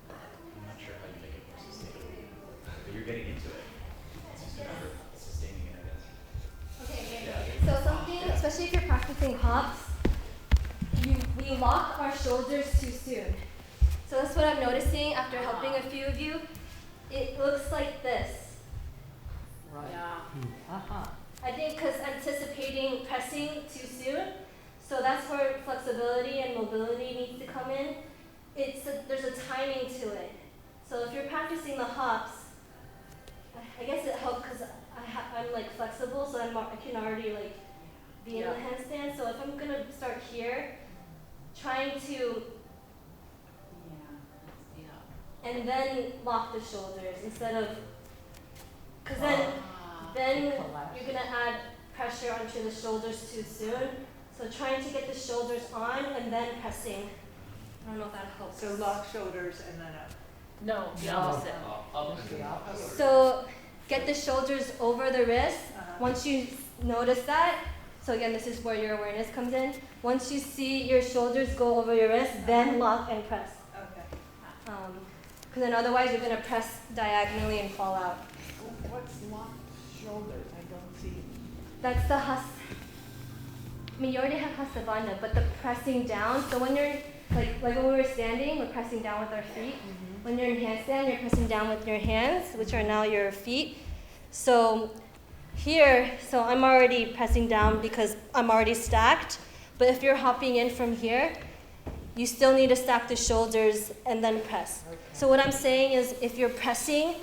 I'm not sure how you make it more sustainable, but you're getting into it. It's just a matter of sustaining it, I guess. Okay. So something, especially if you're practicing hops, we lock our shoulders too soon. So that's what I'm noticing after helping a few of you. It looks like this. Right. Yeah. Uh-huh. I think because anticipating pressing too soon, so that's where flexibility and mobility needs to come in. There's a timing to it. So if you're practicing the hops, I guess it helps because I'm like flexible, so I can already like be in the handstand. So if I'm gonna start here, trying to and then lock the shoulders instead of, because then you're gonna add pressure onto the shoulders too soon. So trying to get the shoulders on and then pressing. I don't know if that helps. So lock shoulders and then up. No, the No. opposite. Up Just and the down. opposite. So get the shoulders over the wrist. Uh-huh. Once you notice that, so again, this is where your awareness comes in. Once you see your shoulders go over your wrist, then lock and press. Okay. Because then otherwise you're going to press diagonally and fall out. What's locked shoulders? I don't see. That's the I mean, you already have hasta bandha, but the pressing down. So when you're like when we were standing, we're pressing down with our feet. When you're in handstand, you're pressing down with your hands, which are now your feet. So here, so I'm already pressing down because I'm already stacked. But if you're hopping in from here, you still need to stack the shoulders and then press. Okay. So what I'm saying is if you're pressing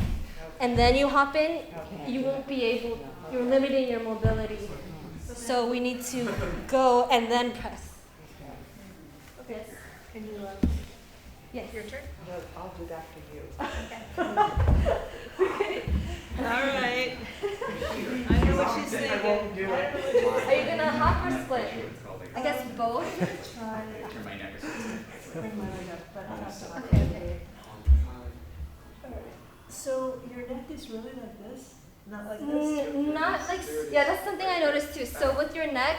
and then you hop in, Okay. you won't be able, you're limiting your mobility. So we need to go and then press. Yes. Can you, Yes. Your turn. no, I'll do that for you. All right. I know what she's I thinking. won't do it. Are you gonna hop or split? It's called like, I guess both. Try. turn my neck or something. Bring my leg up, but I have to. Okay, okay. So your neck is really like this? Not like Not like, yeah, that's something I noticed too. So with your neck,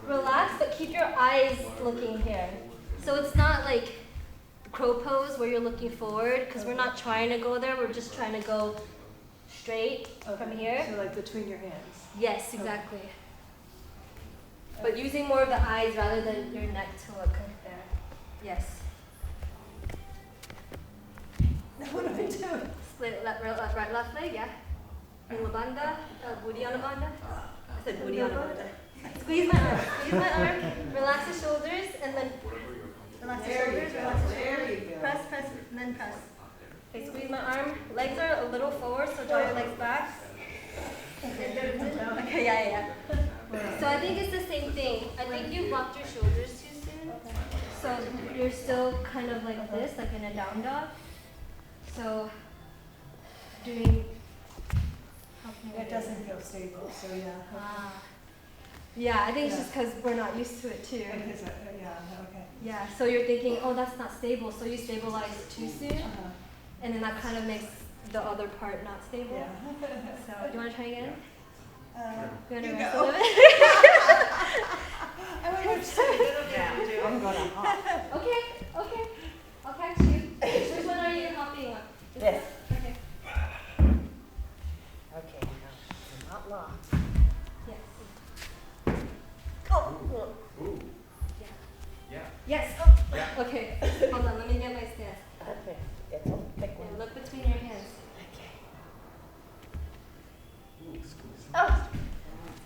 relax, but keep your eyes looking here. So it's not like crow pose where you're looking forward, because we're not trying to go there, we're just trying to go straight from here. So like between your hands. Yes, exactly. But using more of the eyes rather than your neck to look like there. Yes. What do I do? Split right, left leg, yeah. Mula bandha, booty on the bandha. I said booty on the bandha. Squeeze my arm, relax the shoulders, and then relax the shoulders, relax the shoulders. Press, press, and then press. Okay, squeeze my arm. Legs are a little forward, so draw your legs back. Okay, yeah. So I think it's the same thing. I think you blocked your shoulders too soon. So you're still kind of like this, like in a down dog. So doing. It doesn't feel stable, so yeah. Yeah, I think it's just because we're not used to it too. Because, yeah, okay. Yeah, so you're thinking, oh, that's not stable, so you stabilize too soon, and then that kind of makes the other part not stable. Yeah. So, do you want to try again? You want to you rest a go. little bit? I wonder if you I'm gonna hop. Okay. I'll catch you. Which one are you hopping on? This. Okay. Okay, now, not locked. Yes. Ooh. Yeah. Yeah. Yes. Yeah. Okay. Hold on. Let me get my stance. Okay, it's a thick Yeah, one. look between your hands. Ooh, squeeze. Oh.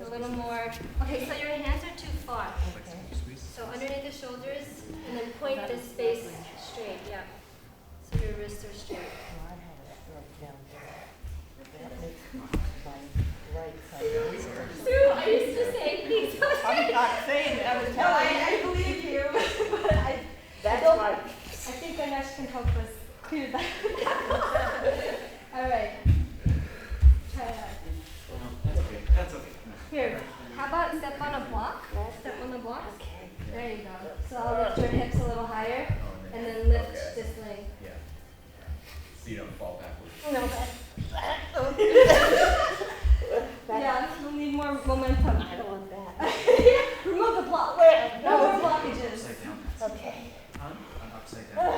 A little more. Okay, so your hands are too far. Okay. So underneath the shoulders, and then point this space straight. Yeah. So your wrists are straight. Oh, I have it right down there. That makes my right side. Sue, I used to say things. I'm not saying that, I'm No, I believe you, but I That's don't. right. I think Ganesh can help us clear that. All right. Try that. That's okay. Here. How about step on a block? Step on the block. Okay. There you go. So I'll lift your hips a little higher, and then lift this leg. Yeah. So you don't fall backwards. No, yeah, we'll need more momentum. I don't want that. Remove the block. Where? No more blockages. Upside down. Okay. Huh? I'm upside down.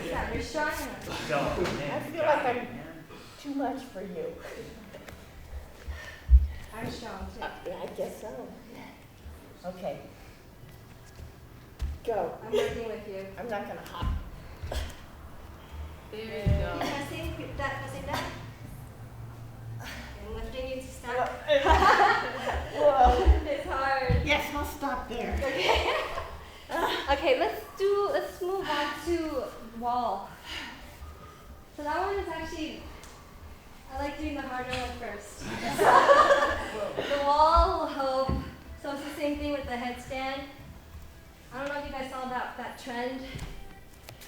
Yeah, you're strong enough. Don't. I feel like I'm too much for you. I'm strong too. I guess so. Okay. Go. I'm working with you. I'm not gonna hop. There you Keep go. pressing, keep that pressing down. I'm lifting you to stand. Whoa. It's hard. Yes, I'll stop there. Okay. Okay, let's move on to wall. So that one is actually, I like doing the harder one first. The wall will help. So it's the same thing with the headstand. I don't know if you guys saw that trend.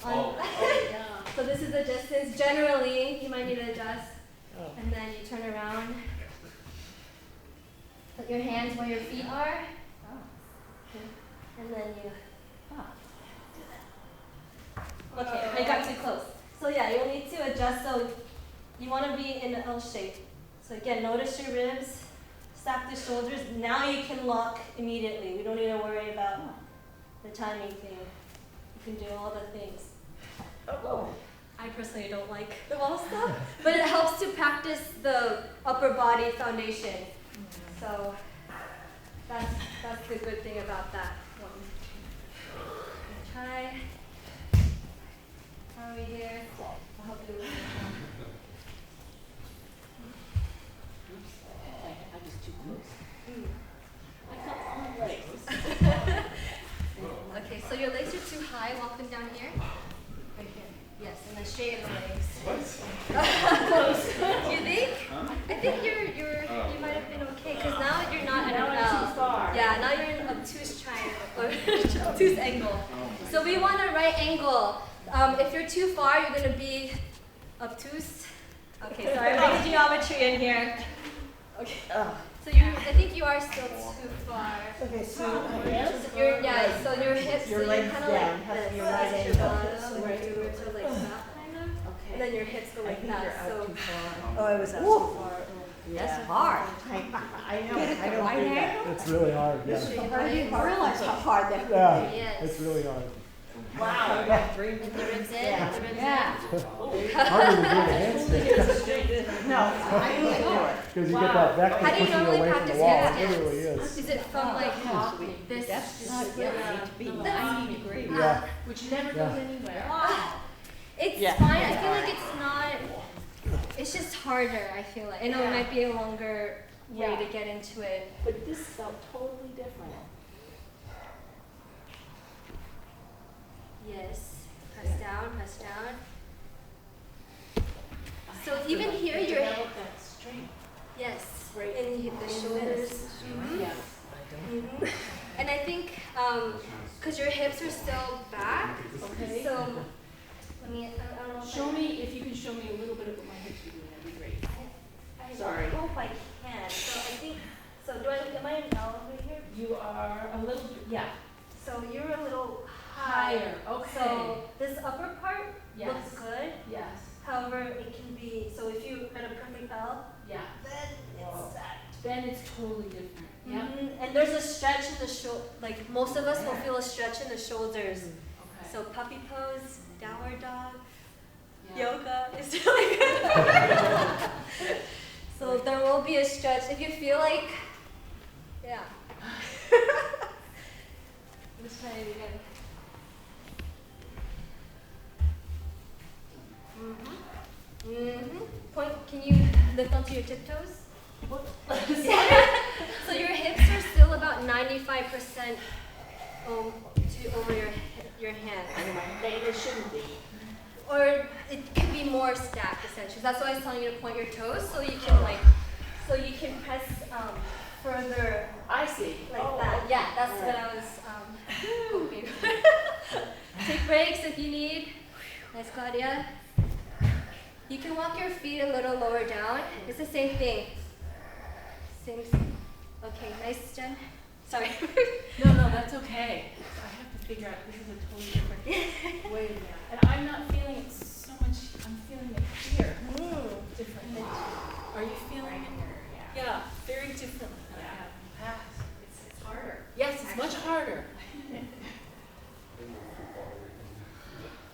Yeah. So this is the distance. Generally, you might need to adjust. Oh. And then you turn around. Put your hands where your feet are. And then you you want to be in an L shape. So again, notice your ribs, stack the shoulders. Now you can lock immediately. We don't need to worry about the timing thing. You can do all the things. Oh. I personally don't like the wall stuff, but it helps to practice the upper body foundation. So that's the good thing about that one. Try. How are we here? I'll help you with this one. I'm just too close. I felt all my legs. Okay, so your legs are too high. Walk them down here. Right here. Yes, and then straighten the legs. Close. You think? I think you might have been okay because now you're not at an L. Too far. Yeah, now you're in obtuse triangle or obtuse angle. So we want a right angle. If you're too far, you're gonna be obtuse. Okay, sorry, I'm making geometry in here. Okay. So I think you are still too far. Okay, so So your hips, your so legs you're kind of down, like has this. to be right That's your angle. bottom, like your ribs are like that kind of. And then your hips go I like think that. you're out So too far. Oh, I was out Woo. too far. Yeah. That's hard. I know, I don't Right do that. angle? It's really hard, yeah. I didn't realize how hard that would be. Yeah, Yes. it's really hard. Wow. Yeah. And the ribs in, Yeah. the ribs Yeah. Harder than doing a handstand, No, I can't do it. because you get that back How do you pushing you normally away from the practice wall, it handstands? literally is. Is it from like this? That's not good. It needs to be 90 degrees. Yeah. Which never Yeah. goes anywhere. It's Yeah. fine. I feel like it's not. It's just harder. I feel like. I know it might be a longer way Yeah. to get into it. But this felt totally different. Yes. Press down. Press down. So even here, your Develop that strength. yes, Right. and you hit the shoulders. Yeah. Mhm. And I think because your hips are still back, Okay. so let me. I don't know. If Show me, if you can show me a little bit of what my hips are doing, that'd be great. I Sorry. hope I can. So I think. So am I in L right here? You are a little, yeah, So you're a little higher. higher, okay. So this upper part Yes. looks good. Yes, However, it can be. So if you at a perfect L, yeah. then it's that. Then it's totally different. Yeah. And there's a stretch in the shoulder. Like most of us will feel a stretch in the shoulders. Okay. So puppy pose, downward dog, Yeah. yoga is really good. So there will be a stretch if you feel like, yeah. Let's try it again. Point. Can you lift onto your tiptoes? So your hips are still about 95% over your hand. They shouldn't be. Or it could be more stacked essentially. That's why I was telling you to point your toes so you can press further I see. like Oh, that. okay. Yeah, that's All what right. I was hoping. Take breaks if you need. Nice, Claudia. You can walk your feet a little lower down. It's the same thing. Same. Okay, nice, Jen. Sorry. No, that's okay. I have to figure out, this is a totally different way to now. And I'm not feeling it so much, I'm feeling it here differently. Are you feeling it? Yeah, very differently than I have in the past. It's harder. Yes, it's much harder.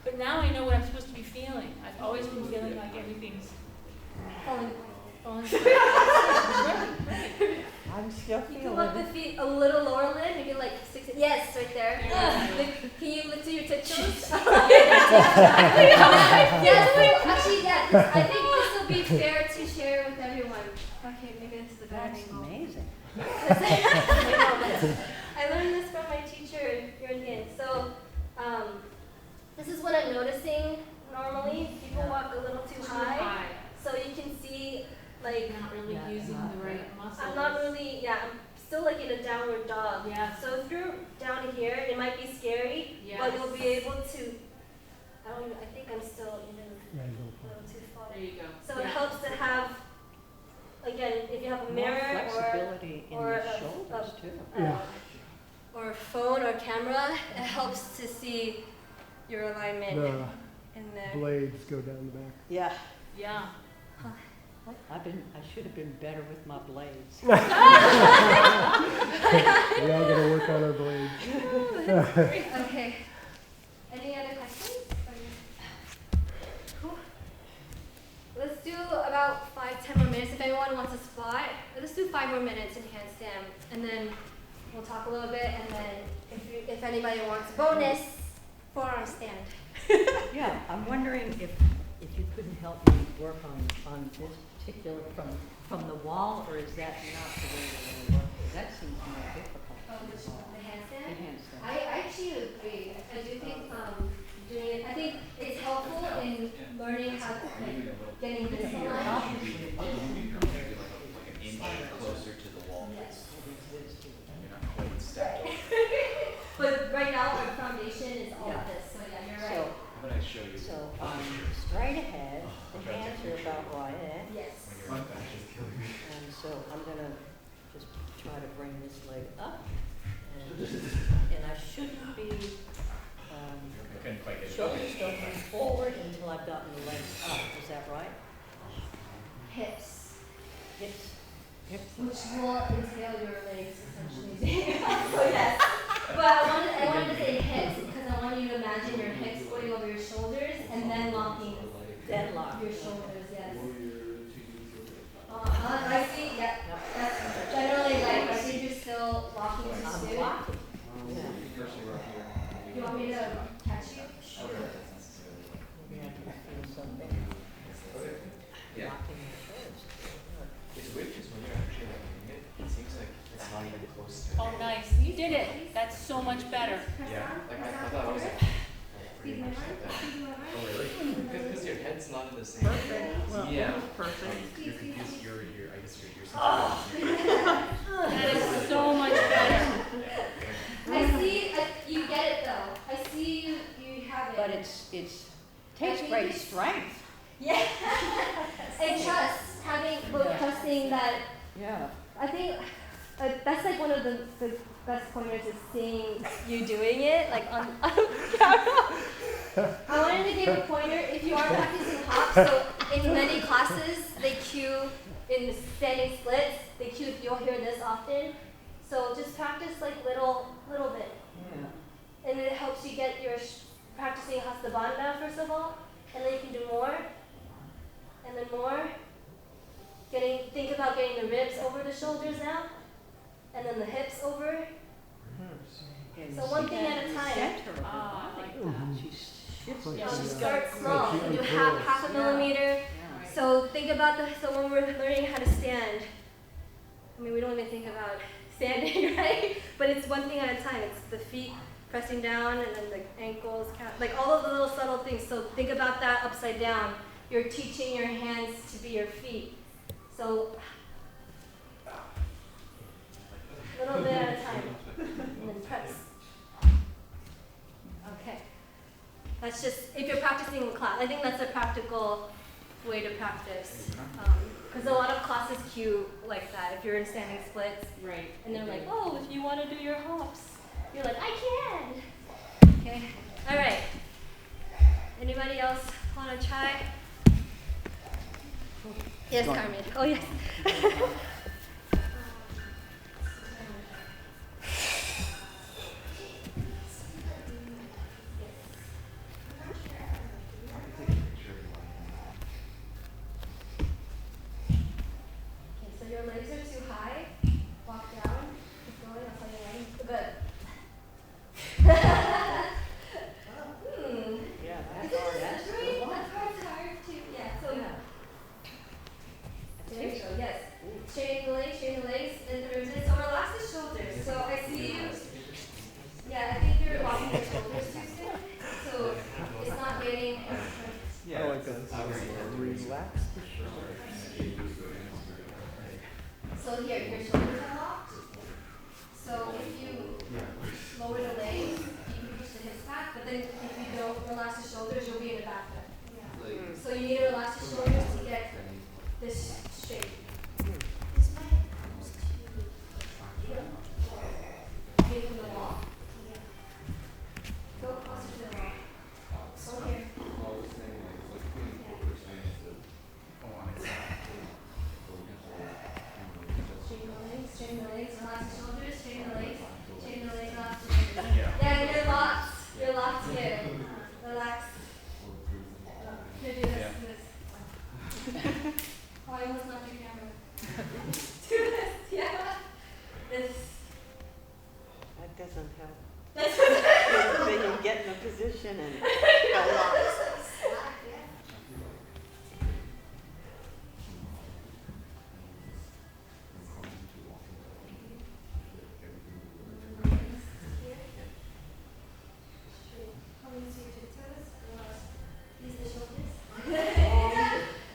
But now I know what I'm supposed to be feeling. I've always been feeling like everything's falling apart. I'm still You can feeling walk the it. feet a little lower lid, maybe like 6. Yes, right there. Can you lift to your tiptoes? Yes, actually, yeah. I think this will be fair to share with everyone. Okay, maybe this is a bad That's angle. amazing. I learned this from my teacher, Yun. So, this is what I'm noticing normally. People walk a little too high. So you can see, like, Not really using the right muscles. I'm not really, I'm still like in a downward dog. Yeah. So if you're down here, it might be scary, but you'll be able to, I think I'm still even Yeah, you a little too far. There you go. So it helps to have, again, if you have a mirror More flexibility in or the a- shoulders too. Yeah. or a phone or camera, it helps to see your alignment The in there. blades go down the back. Yeah. Yeah. I should have been better with my blades. We all got to work on our blades. Okay. Any other questions? Cool. Let's do about 5-10 more minutes. If anyone wants a spot, let's do 5 more minutes in handstand, and then we'll talk a little bit, and then if anybody wants bonus, forearm stand. Yeah, I'm wondering if you couldn't help me work on this particular from the wall, or is that not the way we're going to work it? That seems more difficult. Oh, the handstand? The handstand. I actually agree. I do think doing it, I think it's helpful in learning how to, like, getting this aligned. Like an inch closer to the wall. Yes. You're not quite stacked. But right now our foundation is all Yeah. of this, so yeah, you're right. So, How about I show you? so straight ahead, the hands are about right at. Yes. When you're And so I'm gonna just try to bring this leg up, and I shouldn't be, I couldn't quite get it. shoulders don't move forward until I've gotten the legs up, is that right? Hips. Hips, hips. Which will entail your legs essentially. So yes. But I wanted to say hips because I want you to imagine your hips going over your shoulders and then locking Then lock. your shoulders, yes. I see, yeah. That's generally like I think you're still locking to I'm suit. blocking. Yeah. You want me to catch you? Sure. Maybe I can feel something. Yeah. Locking the shoulders. It's weird because when you're actually like doing it, it seems like it's not even close to Oh, nice. You did it. That's so much better. Yeah, like I thought I was like, pretty much like that. Oh really? Because your head's not in the same. Yeah. Perfect. You're confused. I guess you're That is so much better. I see, you get it though. I see you have it. But it's takes great strength. Yeah. And trust, trusting that, Yeah. I think that's like one of the best pointers is seeing you doing it, like on camera. I wanted to give a pointer if you are practicing hops. So in many classes, they cue in the standing splits. They cue. You'll hear this often. So just practice like little bit, Yeah. and it helps you get your practicing hastabandha first of all, and then you can do more, and then more. Think about getting the ribs over the shoulders now, and then the hips over. And So one see thing that at a in the time. center of the Ah, body. Mhm. She shifts Like it. the, Start small. like You the can do unfurls. half a millimeter. Yeah. So think about so when we're learning how to stand, I mean we don't even think about standing, right? But it's one thing at a time. It's the feet pressing down and then the ankles, like all of the little subtle things. So think about that upside down. You're teaching your hands to be your feet. So a little bit at a time. And then press. Okay. That's just, if you're practicing in class, I think that's a practical way to practice. Because a lot of classes cue like that, if you're in standing splits. Right. And they're like, oh, if you want to do your hops. You're like, I can. Okay. All right. Anybody else want to try? Yes, Carmen. Oh, yes. Okay, so your legs are too high. Walk down. Keep going. I'll tell you when. Good. Yeah, Is that's it hard. just That's right? the one. That's hard too. Yeah. So Yeah. there you go. Yes. Straighten the legs, and the ribs. So relax the shoulders. So I see you. Yeah, I think you're locking the shoulders too soon. So it's not getting. I like that. Relax the shoulders. So here, your shoulders are locked. So if you lower the legs, you can push the hips back. But then if you don't relax the shoulders, you'll be in the back foot. So you need to relax the shoulders to get this straight. Is my head close to away from the wall? Go closer to the wall. Go here. Oh, on its side. inversion and go on.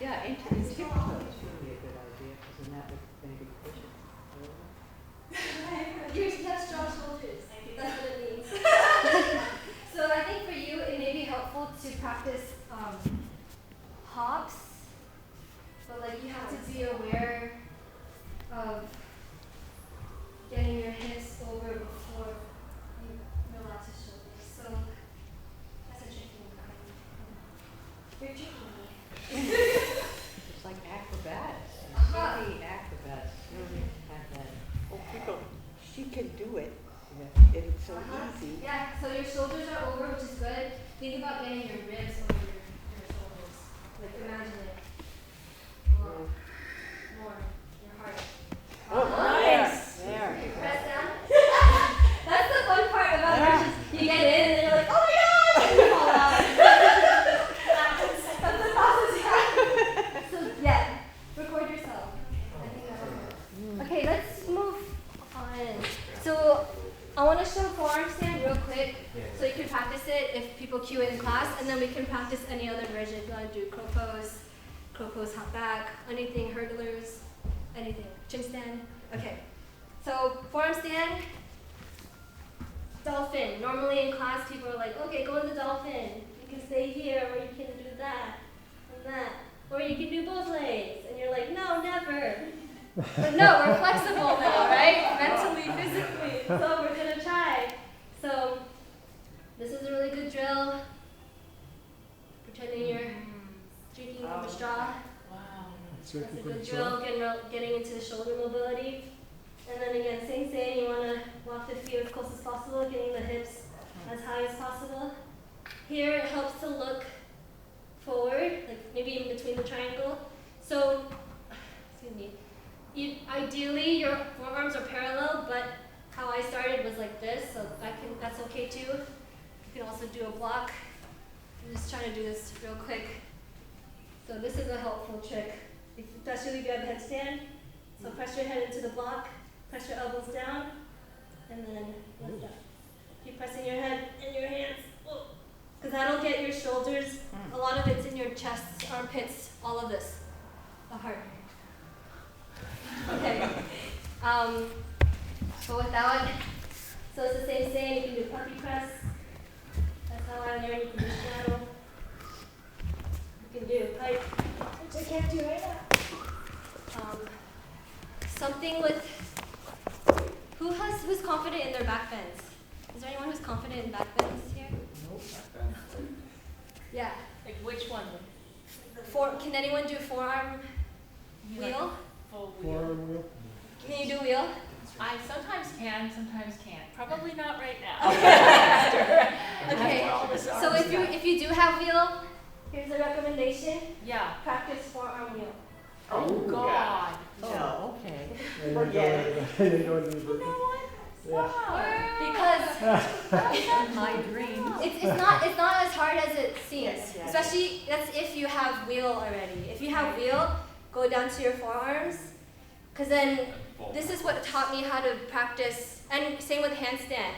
Yeah, into the tip toes would be a good idea, because then that would maybe push it a little. You have strong shoulders. That's what it means. So I think for you, it may be helpful to practice hops, but like you have to be aware of getting your hips over before you relax your shoulders. So that's a tricky one. You're tricking me. It's like acrobatics. Uh-huh. Maybe acrobats really have that. Oh, people, she can do it. Yeah. It's so Uh-huh. easy. Yeah, so your shoulders are over, which is good. Think about getting your ribs over your shoulders. Like imagine it. More. More. Your heart. Oh, Nice. There. Press down. That's the fun part about inversions. You get in and you're like, oh my gosh! And you fall out. That's the process, yeah. So yeah, record yourself. I think that'll work. Okay, let's move on. So I want to show forearm stand real quick so you can practice it if people cue it in class, and then we can practice any other version. If you want to do crow pose, hop back, anything, hurdlers, anything, chin stand. Okay, so forearm stand, dolphin. Normally in class people are like, okay, go to the dolphin. You can stay here, or you can do that and that, or you can do both legs. And you're like, no, never. But no, we're flexible now, right? Mentally, physically. So we're gonna try. So this is a really good drill. Pretending you're drinking from a straw. Wow. That's a good drill, getting into the shoulder mobility. And then again, same, you wanna walk the feet as close as possible, getting the hips as high as possible. Here it helps to look forward, like maybe in between the triangle. So, excuse me. Ideally, your forearms are parallel, but how I started was like this, so that's okay too. You can also do a block. I'm just trying to do this real quick. So this is a helpful trick, especially if you have a headstand. So press your head into the block, press your elbows down, and then lift up. Keep pressing your head and your hands, because that'll get your shoulders. A lot of it's in your chest, armpits, all of this, the heart. Okay. So with that one, so it's the same thing. You can do puppy press. That's how I learned. You can do straddle. You can do pipe, which I can't do right now. Something with who's confident in their back bends? Is there anyone who's confident in back bends here? Nope. Yeah. Like which one? Can anyone do forearm wheel? Full wheel. Forearm wheel. Can you do wheel? I sometimes can, sometimes can't. Probably not right now. Okay. So if you do have wheel, here's a recommendation. Yeah. Practice forearm wheel. Oh God. No. Okay. And Forget it. then go into the You know what? Yeah. Because My dream. it's not as hard as it seems. Yes, yes. Especially that's if you have wheel already. If you have wheel, go down to your forearms, because then this is what taught me how to practice. And same with handstand.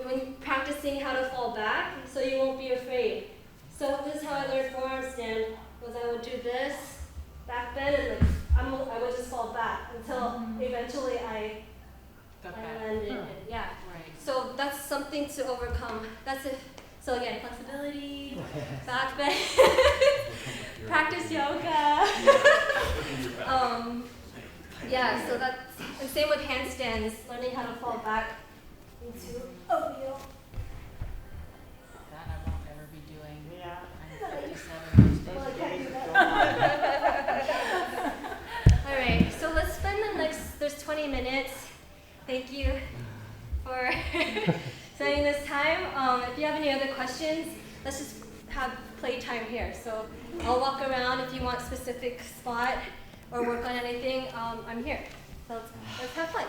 When practicing how to fall back, so you won't be afraid. So this is how I learned forearm stand. Was I would do this, back bend, and like I would just fall back until eventually I Got that. landed. And yeah. Right. So that's something to overcome. That's it. So again, flexibility, back bend, practice yoga. Yeah, so that's, and same with handstands, learning how to fall back into a wheel. That I won't ever be doing. Yeah. I'm 57. Well, I Those can't days do are that. gone. All right, so let's spend there's 20 minutes. Thank you for spending this time. If you have any other questions, let's just have playtime here. So I'll walk around if you want specific spot or work on anything. I'm here. So let's have fun.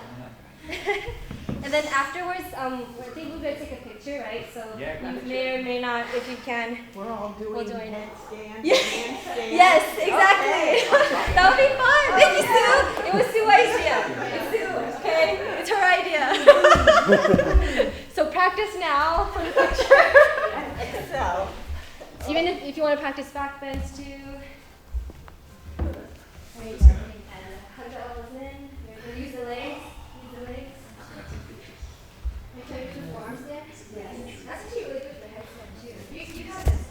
And then afterwards, I think we're gonna take a picture, right? So Yeah, you may or may not, if you can. We're all doing We'll join it. headstand, Yeah. handstand. Yes, exactly. That would be fun. Thank you, Sue. It was Sue's idea. It's Sue, okay? It's her idea. So practice now for the picture. Excel. Even if you want to practice back bends too. Right. And hug the elbows in. Use the legs. Use the legs. Are you trying to put forearms there? Yes. That's actually really good for headstand too. You have this.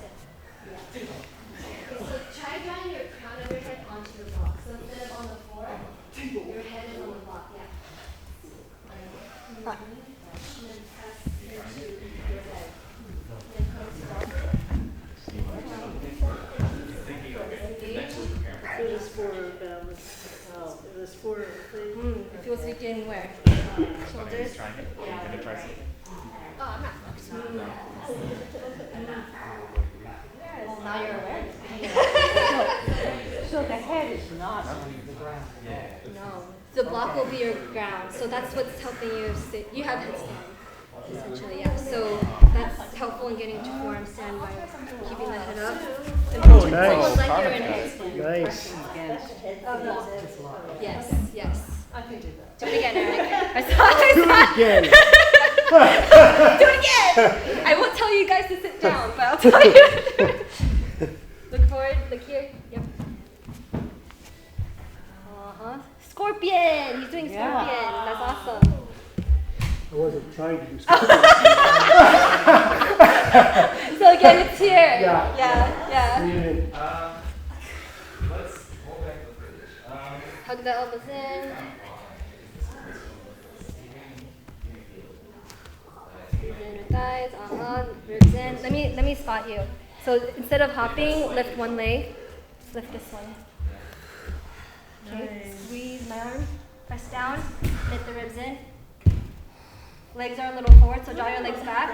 Yeah. Okay, so try drawing your crown of your head onto the block. So instead of on the floor, your head is on the block. Yeah. And then press into your head. Then come to block. It was for, it was for, It feels like in where? Shoulders? Trying it. Are you gonna try something? Oh, I'm not. Well, now you're aware. so the head is not on the ground. Yeah. No. The block will be your ground. So that's what's helping you sit. You have headstand, essentially, yeah. So that's helpful in getting to forearm stand by keeping the head up. Oh, nice. Almost like you're in headstand. Nice. Oh, no. Yes, yes. I can do that. Do it again, Eric. I saw Do it again. Do it again! I won't tell you guys to sit down, but I'll tell you. Look forward, look here. Yep. Uh-huh. Scorpion! He's doing scorpion. That's awesome. I wasn't trying to do something. So again, it's here. Yeah. Yeah. Breathe in. Let's hold back the finish. Hug the elbows in. Squeeze in your thighs. Ribs in. Let me spot you. So instead of hopping, lift one leg. Lift this one. Okay. Squeeze my arm. Press down. Hit the ribs in. Legs are a little forward, so draw your legs back.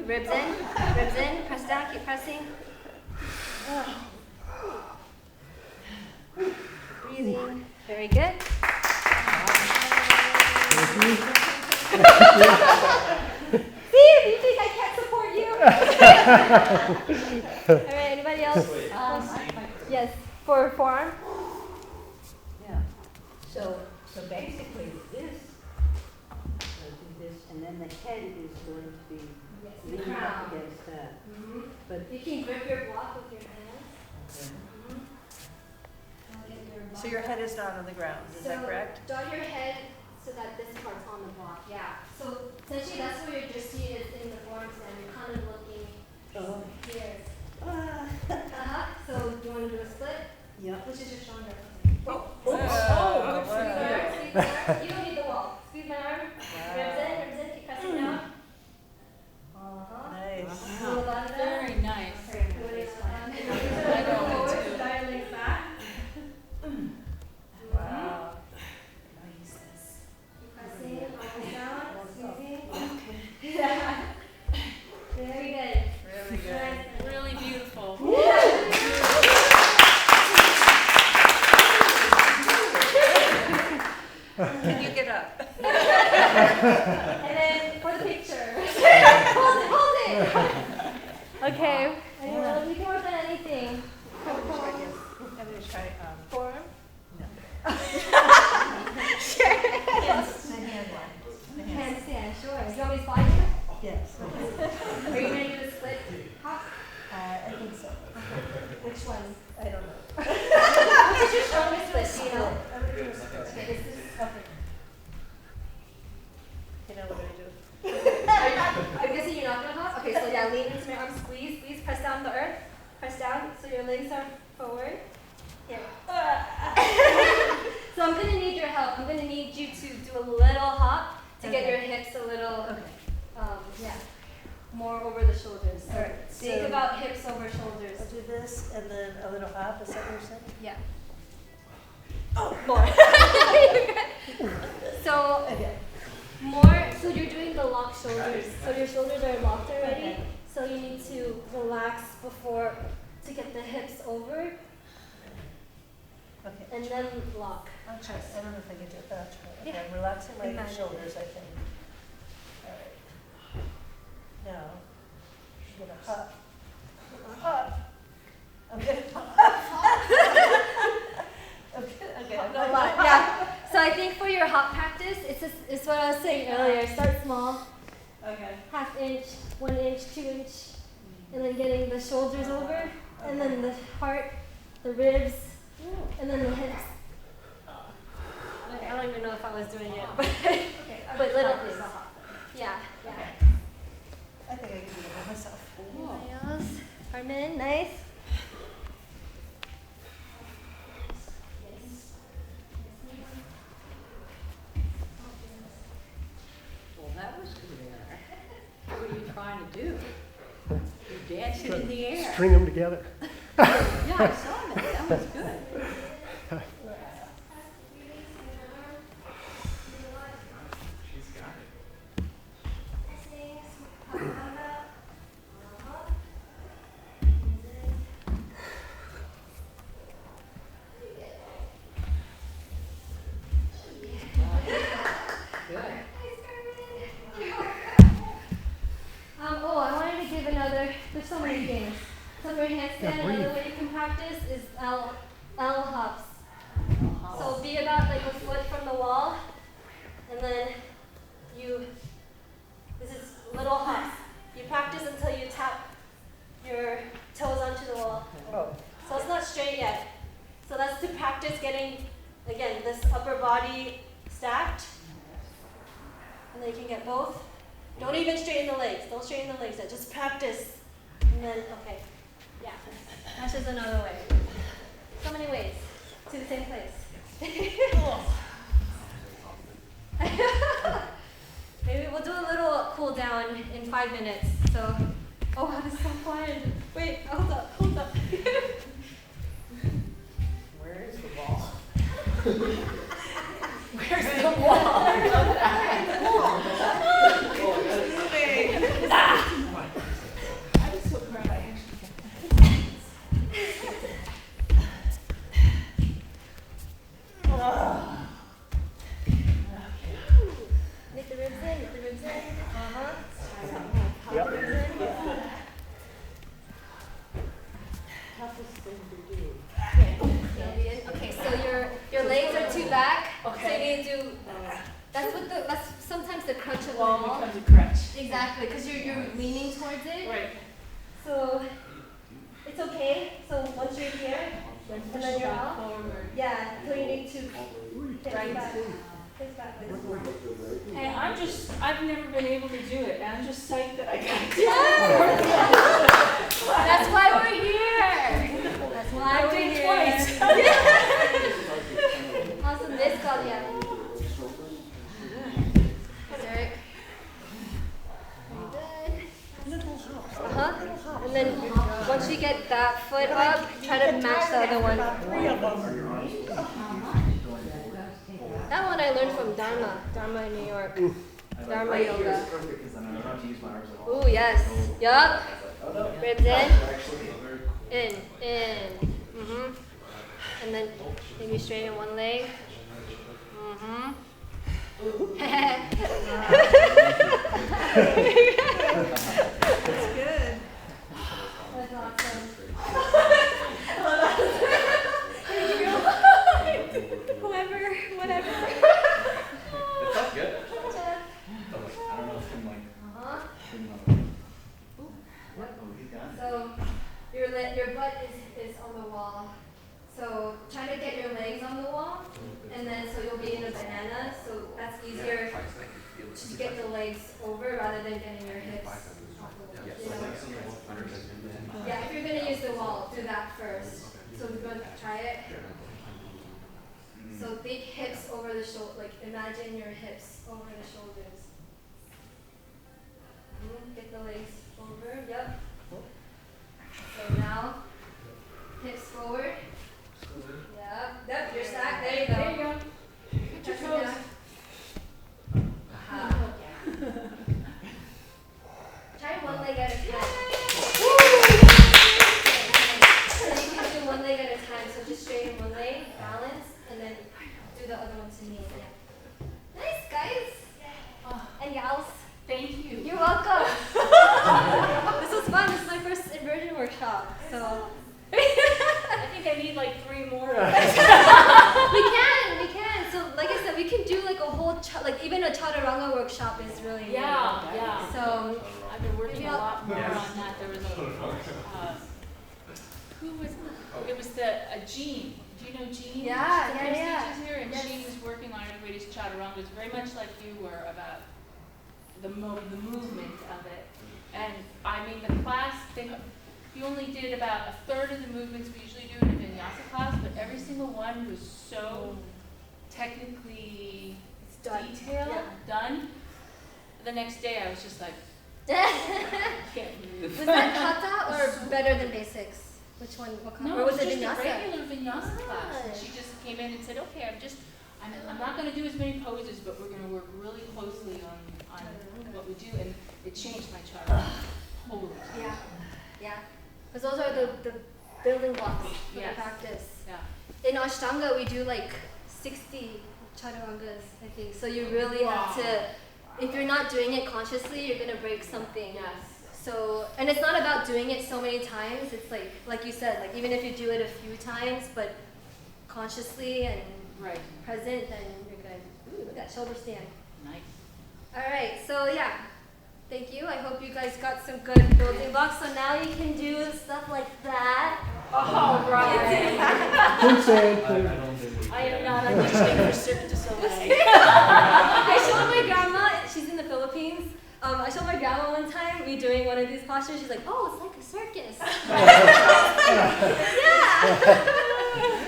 Ribs in. Ribs in. Press down. Keep pressing. Breathing. Very good. See, you think I can't support you? All right, anybody else? Yes, for forearm. Yeah. So basically this, do this, and then the head is going to be the leaning crown. up against that. But You can grip your block with your hands. So your head is not on the ground, is that correct? Draw your head so that this part's on the block, yeah. So essentially that's where your drishti is in the forearm stand. You're kind of looking here. So you want to do a split? yeah. Which is your stronger? Oh, Squeeze good the for arm, squeeze the arm. You don't need the wall. Squeeze my arm. Ribs in, keep pressing down. Nice. So a lot of that. Very nice. Okay, good. Forward, so draw your legs back. Wow. Keep pressing, almost down, squeezing. Very good. Really good. Really beautiful. Can you get up? And then for the picture. Hold it. Okay. We can work on anything. I'm gonna try Forearm. the hand one. Handstand, sure. Do you want me to spot you? Yes. Are you going to do the split hop? I think so. Which one? I don't know. Which is your strongest split? Do you know? I'm gonna do a split. Okay, this is. Okay. You know what I do? I'm guessing you're not going to hop? Okay, so yeah, lean into my arm, squeeze, press down the earth. Press down so your legs are forward. Here. So I'm going to need your help. I'm going to need you to do a little hop to get your hips a little, more over the shoulders. So Alright, think so- about hips over shoulders. I'll do this and then a little hop, is that what you're saying? Yeah. Oh, more. So Okay. so you're doing the locked shoulders. So your shoulders are locked already. Okay. So you need to relax before to get the hips over. Okay. and then lock. I'll try. I don't know if I can do it, but I'll try. Okay, Yeah. I'm relaxing my Imagine. shoulders, I think. All right. Now, I'm gonna hop. Hop. I'm gonna hop. Okay, I'm No gonna lie. hop. Yeah. So I think for your hop practice, it's what I was saying earlier. Start small, Okay. ½ inch, 1 inch, 2 inch, and then getting the shoulders over, and then the heart, the ribs, and then the hips. I don't even know if I was doing it, but but little things. Yeah, yeah. I think I can do it by myself. Anybody else? Carmen, nice. Well, that was good. What are you trying to do? You're dancing in the air. String them together. Yeah, I saw that. That was good. She's got it. Good. Oh, I wanted to give another, there's so many things. So for handstand, another way you can practice is L hops. So be about like a foot from the wall, and then this is little hops. You practice until you tap your toes onto the wall. Oh. So it's not straight yet. So that's to practice getting, again, this upper body stacked. And then you can get both. Don't even straighten the legs. Don't straighten the legs yet. Just practice. And then, okay. Yeah. That's just another way. So many ways to the same place. Maybe we'll do a little cool down in 5 minutes. So, oh, this is so quiet. Wait, hold up. Where is the wall? Where's the wall? I'm so proud I actually Knit the ribs in. Yep. Ribs in. Toughest thing to do. Okay, so your legs are too back. Okay. So you need to do. That's sometimes the crunch of the wall wall. becomes a crutch. Exactly, because you're leaning towards it. Right. So it's okay. So once you're here, and then you're out. Forward. Yeah. So you need to hip Right. back. Hip back. Hey, I've never been able to do it, and I'm just psyched that I got to do Yeah. it. That's why we're here. That's why I we're did here. twice. Awesome. This called yeah. Derek. And then once you get that foot up, try to match the other one. That one I learned from Dharma in New York. Dharma yoga. Ooh, yes. Yup. Ribs in. In. And then maybe straighten one leg. That's good. That's awesome. Whatever. That felt good. But like, I don't know if I'm like, he's got it. So your butt is on the wall. So try to get your legs on the wall, and then so you'll be in a banana. So that's easier to get the legs over rather than getting your hips off the wall. You know? Yeah, if you're gonna use the wall, do that first. So we're gonna try it. So big hips over the shoulder, like imagine your hips over the shoulders. Get the legs over, yep. So now, hips forward. Yep, you're stacked, there you go. There you go. Put your toes. Try one leg at a time. So you can do one leg at a time, so just straighten one leg, balance. job. So I think I need like 3 more. we can. So like I said, we can do like a whole like even a chaturanga workshop is really Yeah. So I've been working maybe a I'll- lot more Yes. on that. There was who was it? Was a Jean. Do you know Jean? Yeah, She yeah, sometimes yeah. teaches here, and Yes. she was working on everybody's chaturangas, very much like you were about the movement of it. And I mean, the class, you only did about a third of the movements we usually do in a vinyasa class, but every single one was so technically it's done. detailed, Yeah. done. The next day I was just like, Was can't move. that kata or better than basics? Which one? What kind? No, Or it was was it just vinyasa? a regular vinyasa class. And Ah. she just came in and said, okay, I'm not going to do as many poses, but we're going to work really closely on what we do. And it changed my child. Totally. Yeah, yeah. Because those are the building blocks for Yes. the practice. Yeah. In Ashtanga, we do like 60 chaturangas, I think. So you really have to, if you're not doing it consciously, you're going to break something. Yes. So, and it's not about doing it so many times. It's like you said, like even if you do it a few times, but consciously and Right. present, then you're good. Ooh, look at that shoulder stand. Nice. All right, so yeah, thank you. I hope you guys got some good building blocks. So now you can do stuff like that. All right. Quicksand. I don't think we I am can. not auditioning for Cirque du Soleil. I showed my grandma, she's in the Philippines. I showed my grandma one time, me doing one of these postures. She's like, oh, it's like a circus. Yeah.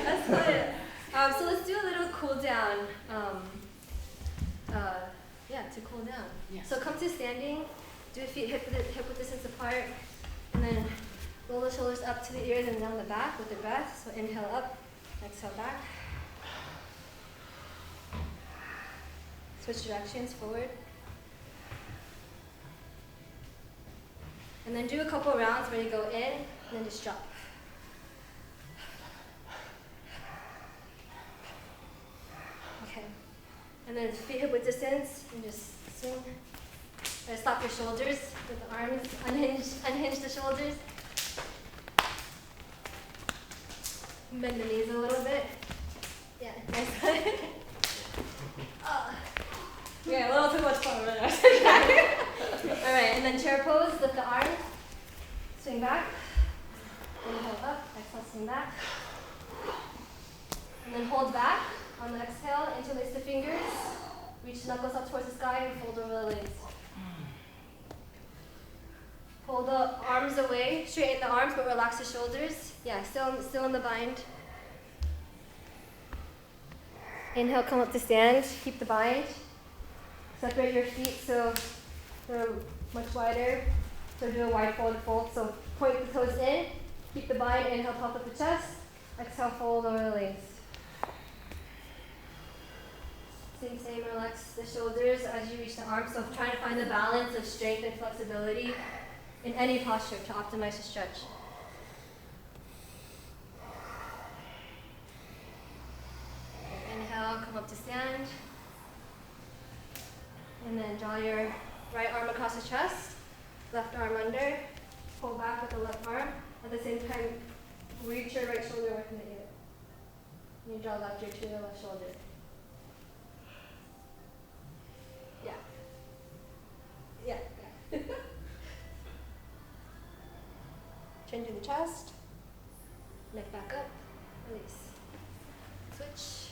That's fun. So let's do a little cool down. To cool down. Yes. So come to standing, do feet hip width distance apart, and then roll the shoulders up to the ears and down the back with the breath. So inhale up, exhale back. Switch directions, forward. And then do a couple rounds where you go in and then just drop. Okay. And then feet hip width distance and just swing. And stop your shoulders with the arms, unhinge the shoulders. Bend the knees a little bit. Yeah, nice. Yeah, a little too much fun right now. Alright, and then chair pose, lift the arms, swing back, inhale up, exhale, swing back. And then hold back on the exhale, interlace the fingers, reach the knuckles up towards the sky and fold over the legs. Pull the arms away, straighten the arms but relax the shoulders. Yeah, still in the bind. Inhale, come up to stand, keep the bind. Separate your feet so they're much wider. So do a wide fold. So point the toes in, keep the bind, inhale, puff up the chest. Exhale, fold over the legs. Same, relax the shoulders as you reach the arms. So trying to find the balance of strength and flexibility in any posture to optimize the stretch. Inhale, come up to stand. And then draw your right arm across the chest, left arm under, pull back with the left arm. At the same time, reach your right shoulder away from the ear. And you draw left ear to the left shoulder. Yeah. Yeah. Chin to the chest, neck back up, release. Switch.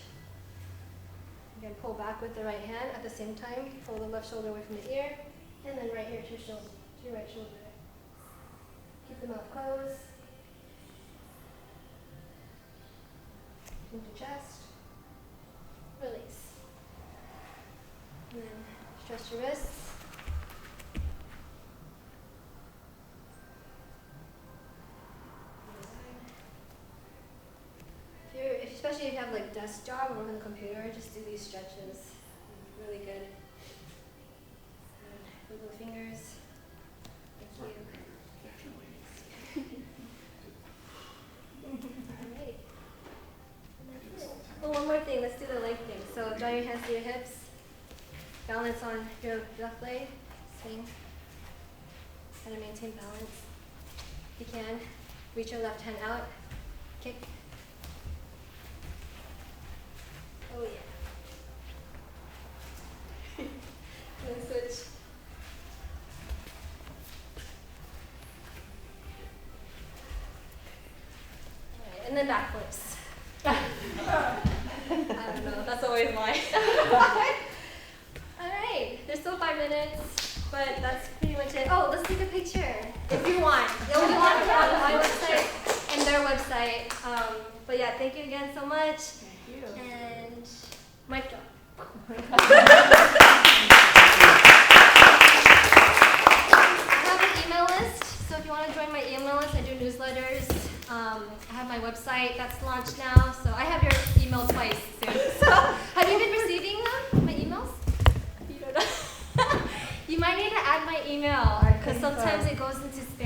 Again, pull back with the right hand. At the same time, pull the left shoulder away from the ear, and then right ear to your right shoulder. Keep the mouth closed. Into chest. Release. And then stretch your wrists. Especially if you have like desk job or work on the computer, just do these stretches. Really good. Wiggle the fingers. Thank you. Alright. Oh, one more thing. Let's do the leg thing. So draw your hands to your hips. Balance on your left leg. Swing. Try to maintain balance if you can. reach your left hand out, kick. Oh yeah. And then switch. Alright, and then backflips. I don't know, that's always mine. Alright, there's still 5 minutes, but that's pretty much it. Oh, let's take a picture if you want. You'll be on my website and their website. But yeah, thank you again so much. Thank you. And mic drop. I have an email list, so if you want to join my email list, I do newsletters. I have my website that's launched now, so I have your email twice soon. So have you been receiving them, my emails? You don't know. You might need to add my email, because sometimes it goes into spam.